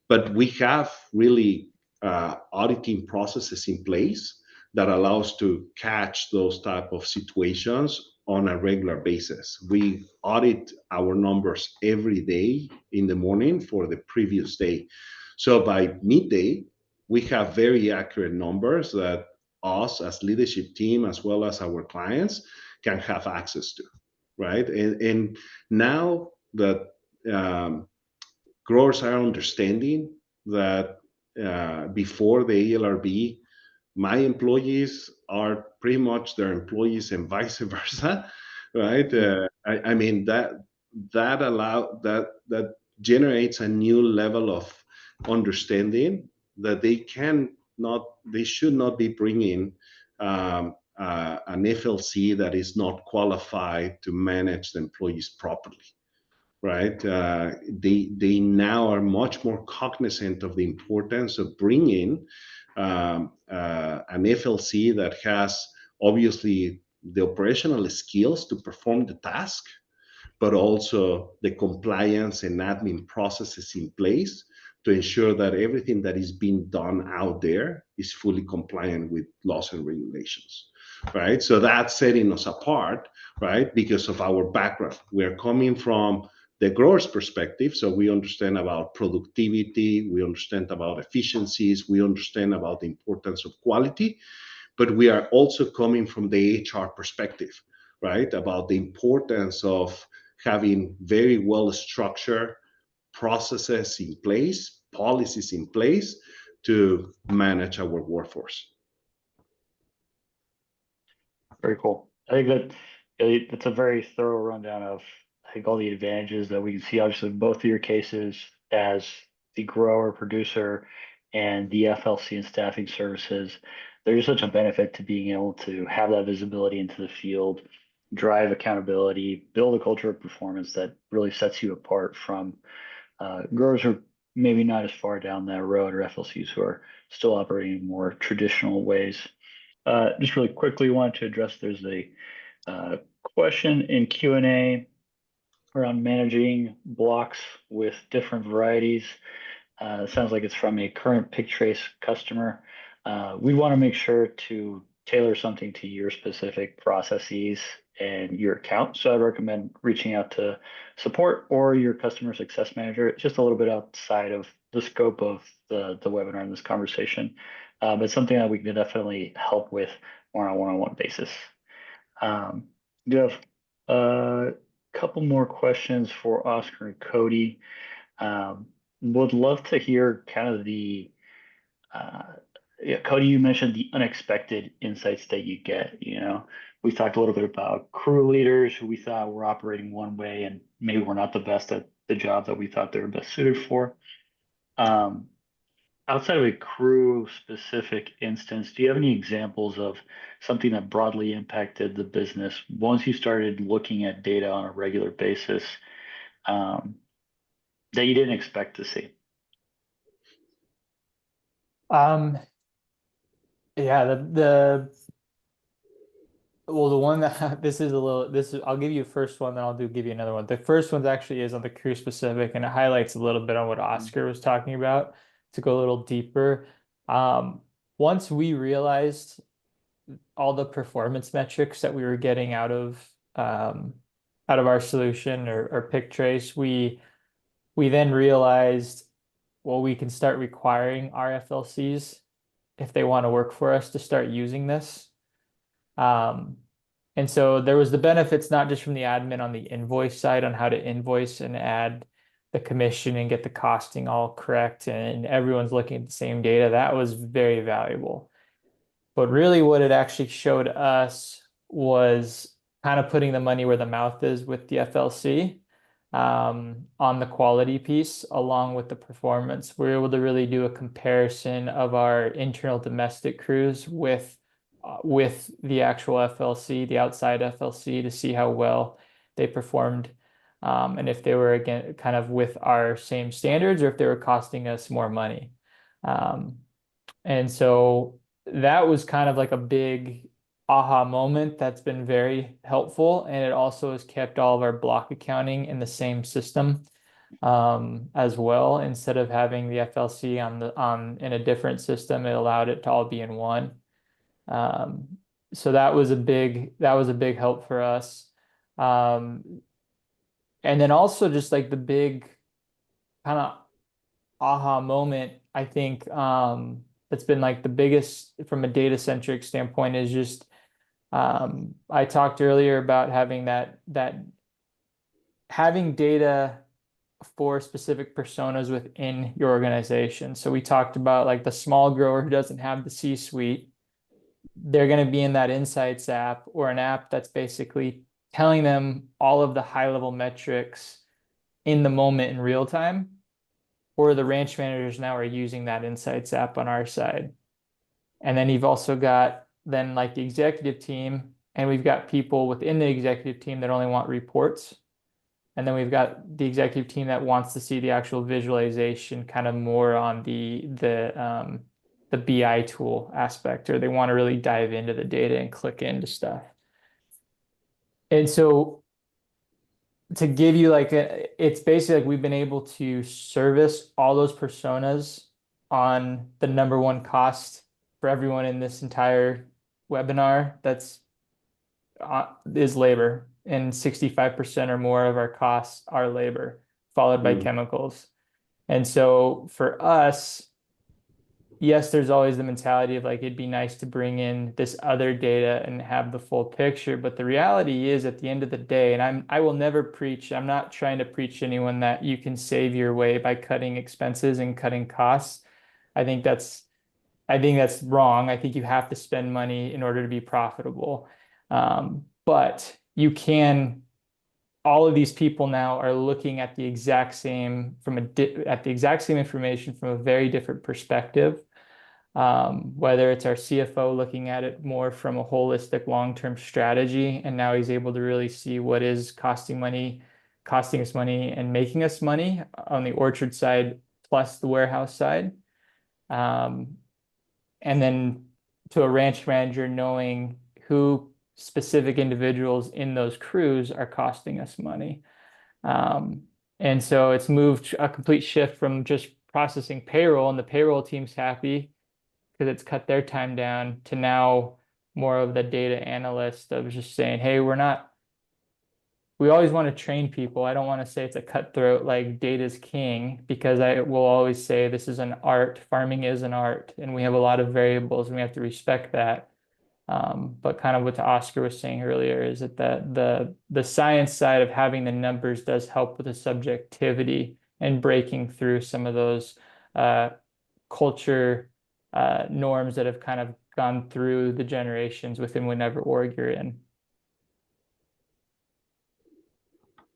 But we have really auditing processes in place that allows to catch those type of situations on a regular basis. We audit our numbers every day in the morning for the previous day. So by midday, we have very accurate numbers that us as leadership team, as well as our clients, can have access to, right? And now that growers are understanding that before the ALRB, my employees are pretty much their employees and vice versa, right? I mean that generates a new level of understanding that they should not be bringing an FLC that is not qualified to manage the employees properly, right? They now are much more cognizant of the importance of bringing an FLC that has obviously the operational skills to perform the task, but also the compliance and admin processes in place to ensure that everything that is being done out there is fully compliant with laws and regulations, right? So that's setting us apart, right? Because of our background. We're coming from the grower's perspective, so we understand about productivity, we understand about efficiencies, we understand about the importance of quality, but we are also coming from the HR perspective, right? About the importance of having very well structured processes in place, policies in place to manage our workforce. Very cool. I think that's a very thorough rundown of, I think, all the advantages that we can see, obviously, in both of your cases as the grower, producer, and the FLC and staffing services. There's such a benefit to being able to have that visibility into the field, drive accountability, build a culture of performance that really sets you apart from growers who are maybe not as far down that road, or FLCs who are still operating in more traditional ways. Just really quickly wanted to address, there's a question in Q&A around managing blocks with different varieties. It sounds like it's from a current PigTrace customer. We want to make sure to tailor something to your specific processes and your account. So I'd recommend reaching out to support or your customer success manager. It's just a little bit outside of the scope of the webinar and this conversation, but something that we can definitely help with more on a one-on-one basis. We have a couple more questions for Oscar and Cody. Would love to hear kind of the Cody, you mentioned the unexpected insights that you get. We talked a little bit about crew leaders who we thought were operating one way and maybe were not the best at the job that we thought they were best suited for. Outside of a crew specific instance, do you have any examples of something that broadly impacted the business once you started looking at data on a regular basis, that you didn't expect to see? Yeah, the one that I'll give you a first one, then I'll give you another one. The first one actually is on the crew specific, and it highlights a little bit on what Oscar was talking about to go a little deeper. Once we realized all the performance metrics that we were getting out of our solution or PigTrace, we then realized, well, we can start requiring our FLCs, if they want to work for us, to start using this. And so there was the benefits, not just from the admin on the invoice side on how to invoice and add the commission and get the costing all correct, and everyone's looking at the same data. That was very valuable. But really what it actually showed us was kind of putting the money where the mouth is with the FLC. On the quality piece along with the performance. We're able to really do a comparison of our internal domestic crews with the actual FLC, the outside FLC, to see how well they performed, and if they were, again, kind of with our same standards or if they were costing us more money. And so that was kind of like a big aha moment that's been very helpful, and it also has kept all of our block accounting in the same system as well. Instead of having the FLC on in a different system, it allowed it to all be in one. So that was a big help for us. Um, and then also just like the big kind of aha moment, I think that's been like the biggest from a data centric standpoint is just I talked earlier about having that having data for specific personas within your organization. So we talked about like the small grower who doesn't have the C-suite. They're going to be in that insights app or an app that's basically telling them all of the high level metrics in the moment in real time. Or the ranch managers now are using that insights app on our side. And then you've also got then like the executive team, and we've got people within the executive team that only want reports. And then we've got the executive team that wants to see the actual visualization kind of more on the BI tool aspect, or they want to really dive into the data and click into stuff. And so to give you like it's basically like we've been able to service all those personas on the number one cost for everyone in this entire webinar that's is labor, and 65% or more of our costs are labor, followed by chemicals. And so for us, yes, there's always the mentality of like it'd be nice to bring in this other data and have the full picture, but the reality is at the end of the day, and I will never preach, I'm not trying to preach to anyone that you can save your way by cutting expenses and cutting costs. I think that's wrong. I think you have to spend money in order to be profitable. But you can, all of these people now are looking at the exact same at the exact same information from a very different perspective. Whether it's our CFO looking at it more from a holistic long-term strategy, and now he's able to really see what is costing us money and making us money on the orchard side plus the warehouse side. And then to a ranch manager knowing who specific individuals in those crews are costing us money. And so it's moved a complete shift from just processing payroll, and the payroll team's happy because it's cut their time down, to now more of the data analyst of just saying, hey, we always want to train people. I don't want to say it's a cutthroat like data's king, because I will always say this is an art. Farming is an art, and we have a lot of variables and we have to respect that. But kind of what Oscar was saying earlier is that the science side of having the numbers does help with the subjectivity and breaking through some of those culture norms that have kind of gone through the generations within whatever org you're in.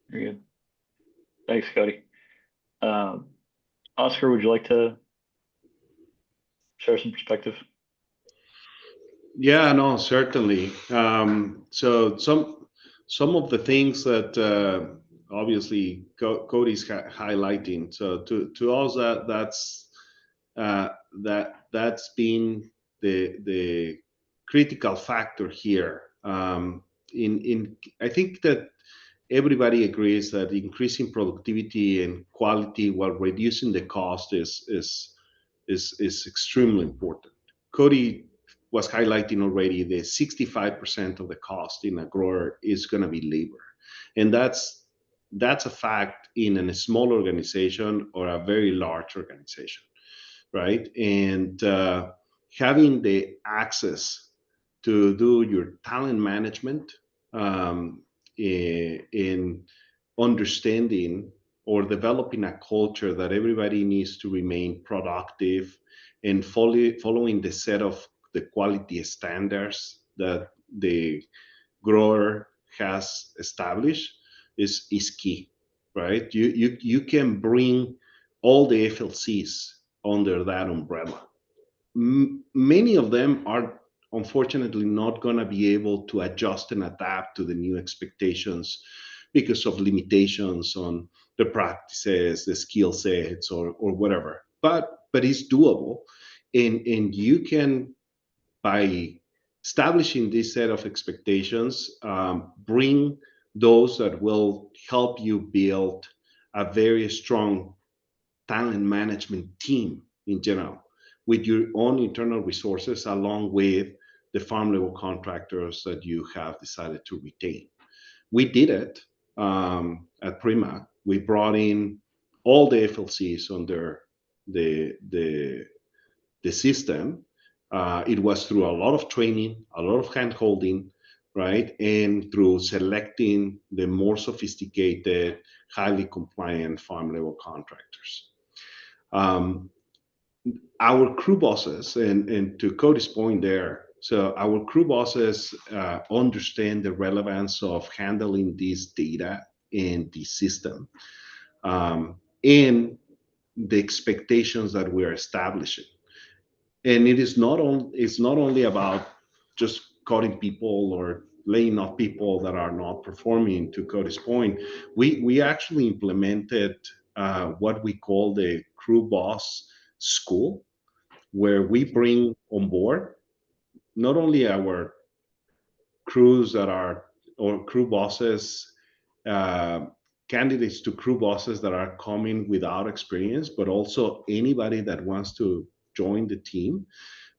Very good. Thanks, Cody. Oscar, would you like to share some perspective? Yeah, no, certainly. So some of the things that obviously Cody's highlighting. So to us that's been the critical factor here. In I think that everybody agrees that increasing productivity and quality while reducing the cost is extremely important. Cody was highlighting already the 65% of the cost in a grower is going to be labor, and that's a fact in a small organization or a very large organization, right? And having the access to do your talent management in understanding or developing a culture that everybody needs to remain productive and following the set of the quality standards that the grower has established is key, right? You can bring all the FLCs under that umbrella. Many of them are unfortunately not going to be able to adjust and adapt to the new expectations because of limitations on the practices, the skill sets, or whatever. But it's doable, and you can, by establishing this set of expectations, bring those that will help you build a very strong talent management team in general with your own internal resources along with the farm level contractors that you have decided to retain. We did it at Prima. We brought in all the FLCs under the system. It was through a lot of training, a lot of hand holding, right? And through selecting the more sophisticated, highly compliant farm level contractors. Our crew bosses, and to Cody's point there, so our crew bosses understand the relevance of handling this data in the system, and the expectations that we're establishing. And it's not only about just cutting people or laying off people that are not performing. To Cody's point, we actually implemented what we call the crew boss school, where we bring on board not only our crews that are or crew bosses, uh, candidates to crew bosses that are coming without experience, but also anybody that wants to join the team.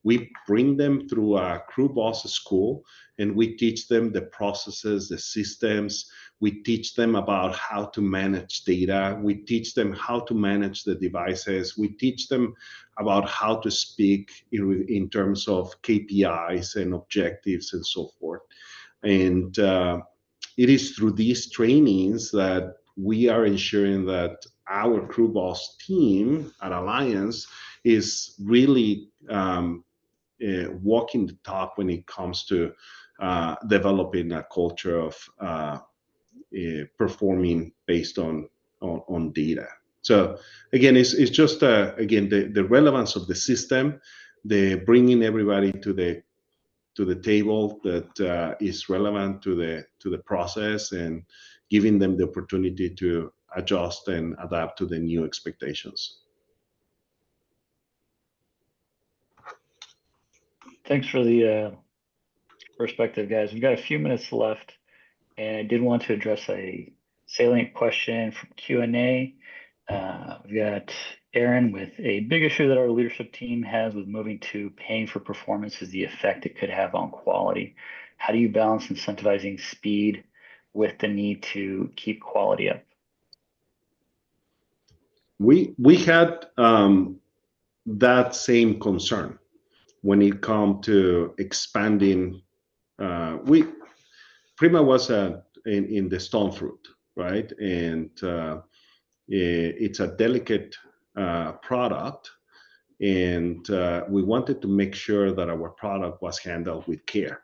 We bring them through a crew boss school, and we teach them the processes, the systems. We teach them about how to manage data. We teach them how to manage the devices. We teach them about how to speak in terms of KPIs and objectives and so forth. And it is through these trainings that we are ensuring that our crew boss team at Alliance is really walking the talk when it comes to developing a culture of performing based on data. So again, it's just again the relevance of the system, the bringing everybody to the table that is relevant to the process, and giving them the opportunity to adjust and adapt to the new expectations. Thanks for the perspective, guys. We've got a few minutes left, and I did want to address a salient question from Q&A. We've got Aaron with a big issue that our leadership team has with moving to paying for performance is the effect it could have on quality. How do you balance incentivizing speed with the need to keep quality up? We had that same concern when it come to expanding. We Prima was in the stone fruit, right? And it's a delicate product, and we wanted to make sure that our product was handled with care.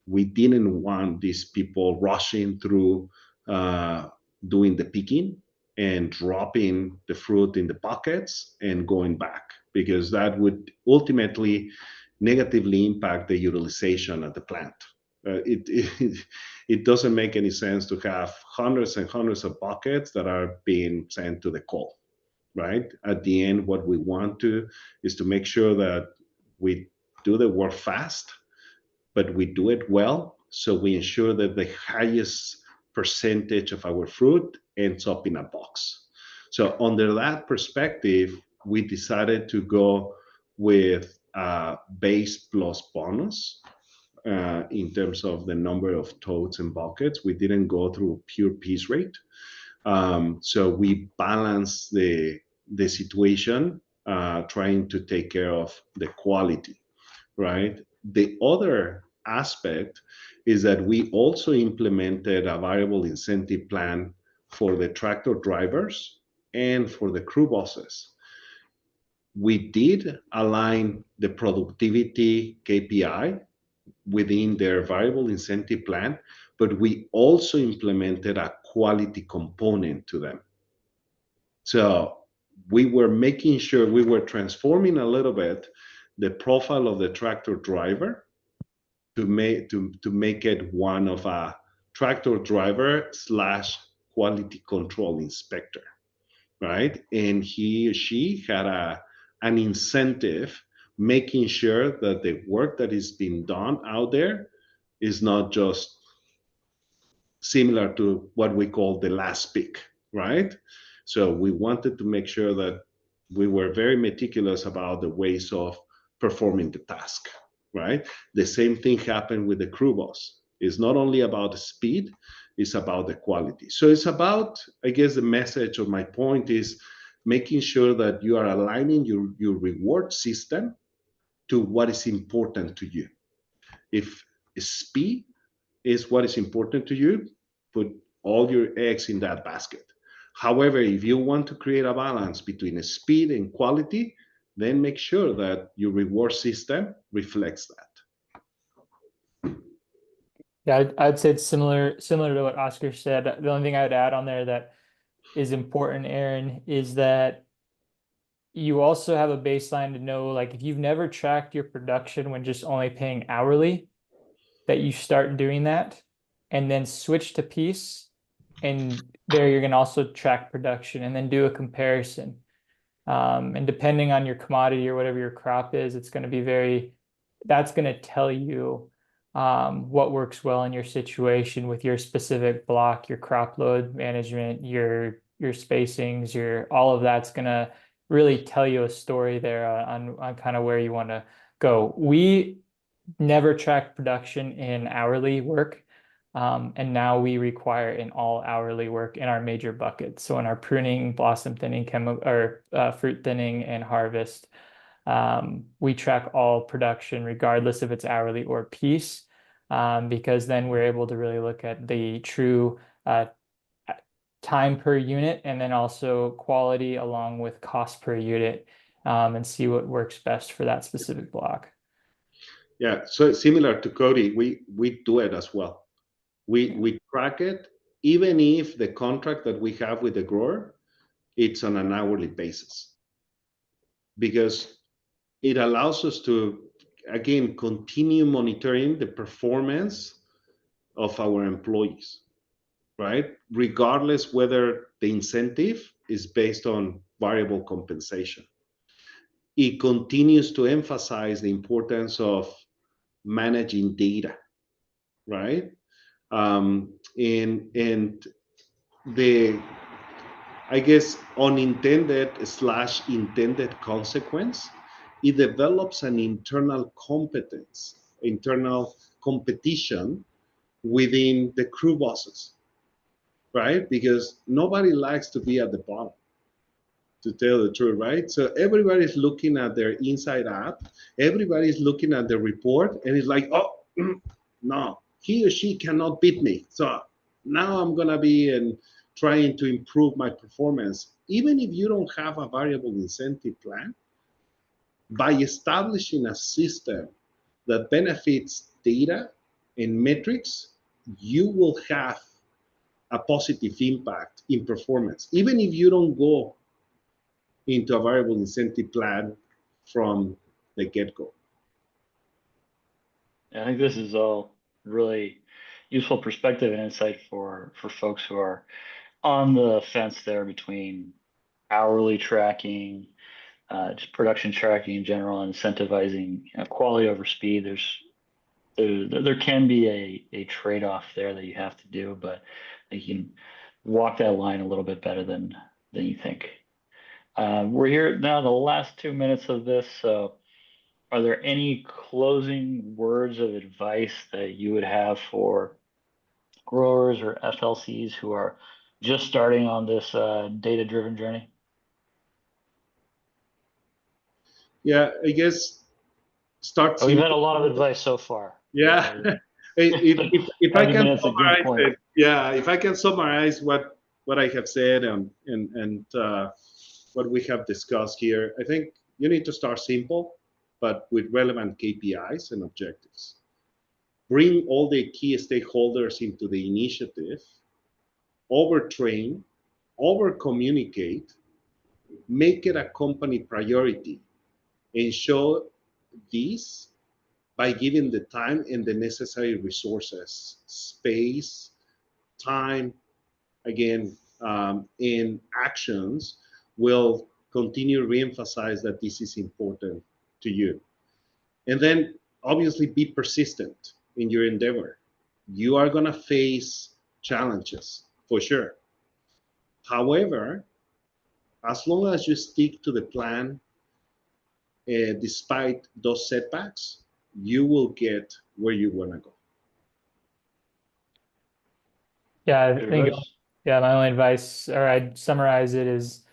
We didn't want these people rushing through doing the picking and dropping the fruit in the buckets and going back, because that would ultimately negatively impact the utilization of the plant. It doesn't make any sense to have hundreds and hundreds of buckets that are being sent to the coal, right? At the end, what we want to is to make sure that we do the work fast, but we do it well. So we ensure that the highest percentage of our fruit ends up in a box. So under that perspective, we decided to go with base plus bonus in terms of the number of totes and buckets. We didn't go through pure piece rate. So we balance the situation, trying to take care of the quality, right? The other aspect is that we also implemented a variable incentive plan for the tractor drivers and for the crew bosses. We did align the productivity KPI within their variable incentive plan, but we also implemented a quality component to them. So we were making sure we were transforming a little bit the profile of the tractor driver to make it one of a tractor driver slash quality control inspector, right? And he or she had an incentive making sure that the work that is being done out there is not just similar to what we call the last pick, right? So we wanted to make sure that we were very meticulous about the ways of performing the task, right? The same thing happened with the crew boss. It's not only about the speed, it's about the quality. So it's about, I guess the message of my point is making sure that you are aligning your reward system to what is important to you. If speed is what is important to you, put all your eggs in that basket. However, if you want to create a balance between speed and quality, then make sure that your reward system reflects that. Yeah, I'd say it's similar to what Oscar said. The only thing I would add on there that is important, Aaron, is that you also have a baseline to know, like if you've never tracked your production when just only paying hourly, that you start doing that and then switch to piece. And there you're going to also track production and then do a comparison. And depending on your commodity or whatever your crop is, it's going to be that's going to tell you what works well in your situation with your specific block, your crop load management, your spacings, all of that's going to really tell you a story there on kind of where you want to go. We never tracked production in hourly work. And now we require in all hourly work in our major buckets. So in our pruning, blossom thinning, fruit thinning, and harvest, we track all production regardless if it's hourly or piece, because then we're able to really look at the true time per unit and then also quality along with cost per unit, and see what works best for that specific block. Yeah, so similar to Cody, we do it as well. We track it, even if the contract that we have with the grower, it's on an hourly basis, because it allows us to, again, continue monitoring the performance of our employees, right? Regardless whether the incentive is based on variable compensation. It continues to emphasize the importance of managing data, right? And the, I guess, unintended slash intended consequence, it develops an internal competence, internal competition within the crew bosses, right? Because nobody likes to be at the bottom, to tell the truth, right? So everybody's looking at their inside out, everybody's looking at the report, and it's like, oh, no, he or she cannot beat me. So now I'm gonna be trying to improve my performance. Even if you don't have a variable incentive plan, by establishing a system that benefits data and metrics, you will have a positive impact in performance, even if you don't go into a variable incentive plan from the get-go. I think this is all really useful perspective and insight for folks who are on the fence there between hourly tracking, just production tracking in general, and incentivizing quality over speed. There can be a trade-off there that you have to do, but you can walk that line a little bit better than you think. We're here now, the last 2 minutes of this. So are there any closing words of advice that you would have for growers or FLCs who are just starting on this data-driven journey? Yeah, I guess start We've had a simple. lot of advice so far. Yeah. If I 30 can minutes, a good summarize point. it, yeah, if I can summarize what I have said and what we have discussed here, I think you need to start simple, but with relevant KPIs and objectives. Bring all the key stakeholders into the initiative, overtrain, over-communicate, make it a company priority, and show these by giving the time and the necessary resources, space, time, again, in actions will continue to reemphasize that this is important to you. And then obviously be persistent in your endeavor. You are going to face challenges for sure. However, as long as you stick to the plan, despite those setbacks, you will get where you want to go. Yeah, I Good think, advice. yeah, my only advice, or I'd summarize it, is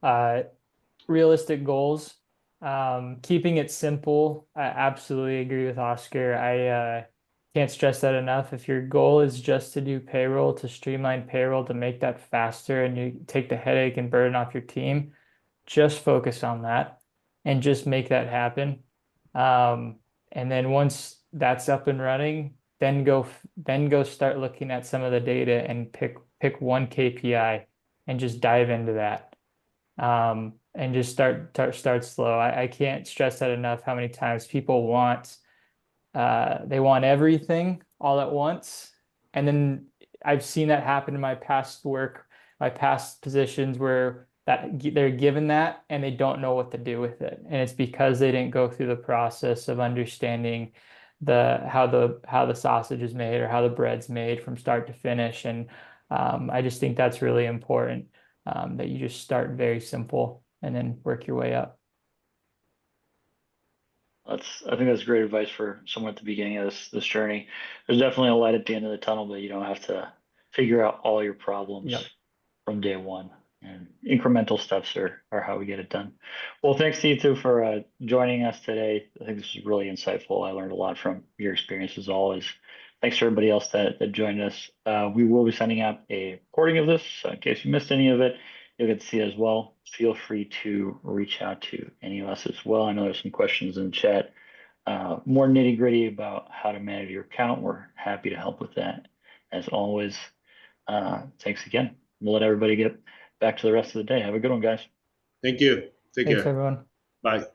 uh, realistic goals. Keeping it simple. I absolutely agree with Oscar. I can't stress that enough. If your goal is just to do payroll, to streamline payroll, to make that faster, and you take the headache and burden off your team, just focus on that and just make that happen. Um, and then once that's up and running, then go start looking at some of the data and pick one KPI and just dive into that. And just start slow. I can't stress that enough how many times people want they want everything all at once. And then I've seen that happen in my past work, my past positions where that they're given that and they don't know what to do with it. And it's because they didn't go through the process of understanding how the sausage is made or how the bread's made from start to finish. And I just think that's really important, that you just start very simple and then work your way up. I think that's great advice for someone at the beginning of this journey. There's definitely a light at the end of the tunnel, but you don't have to figure out all your problems Yep. from day one. And incremental steps are how we get it done. Well, thanks to you two for joining us today. I think this was really insightful. I learned a lot from your experience as always. Thanks to everybody else that joined us. We will be sending out a recording of this, so in case you missed any of it, you'll get to see it as well. Feel free to reach out to any of us as well. I know there's some questions in the chat, more nitty gritty about how to manage your account. We're happy to help with that. As always, thanks again. We'll let everybody get back to the rest of the day. Have a good one, guys. Thank you. Take Thanks, care. everyone. Bye.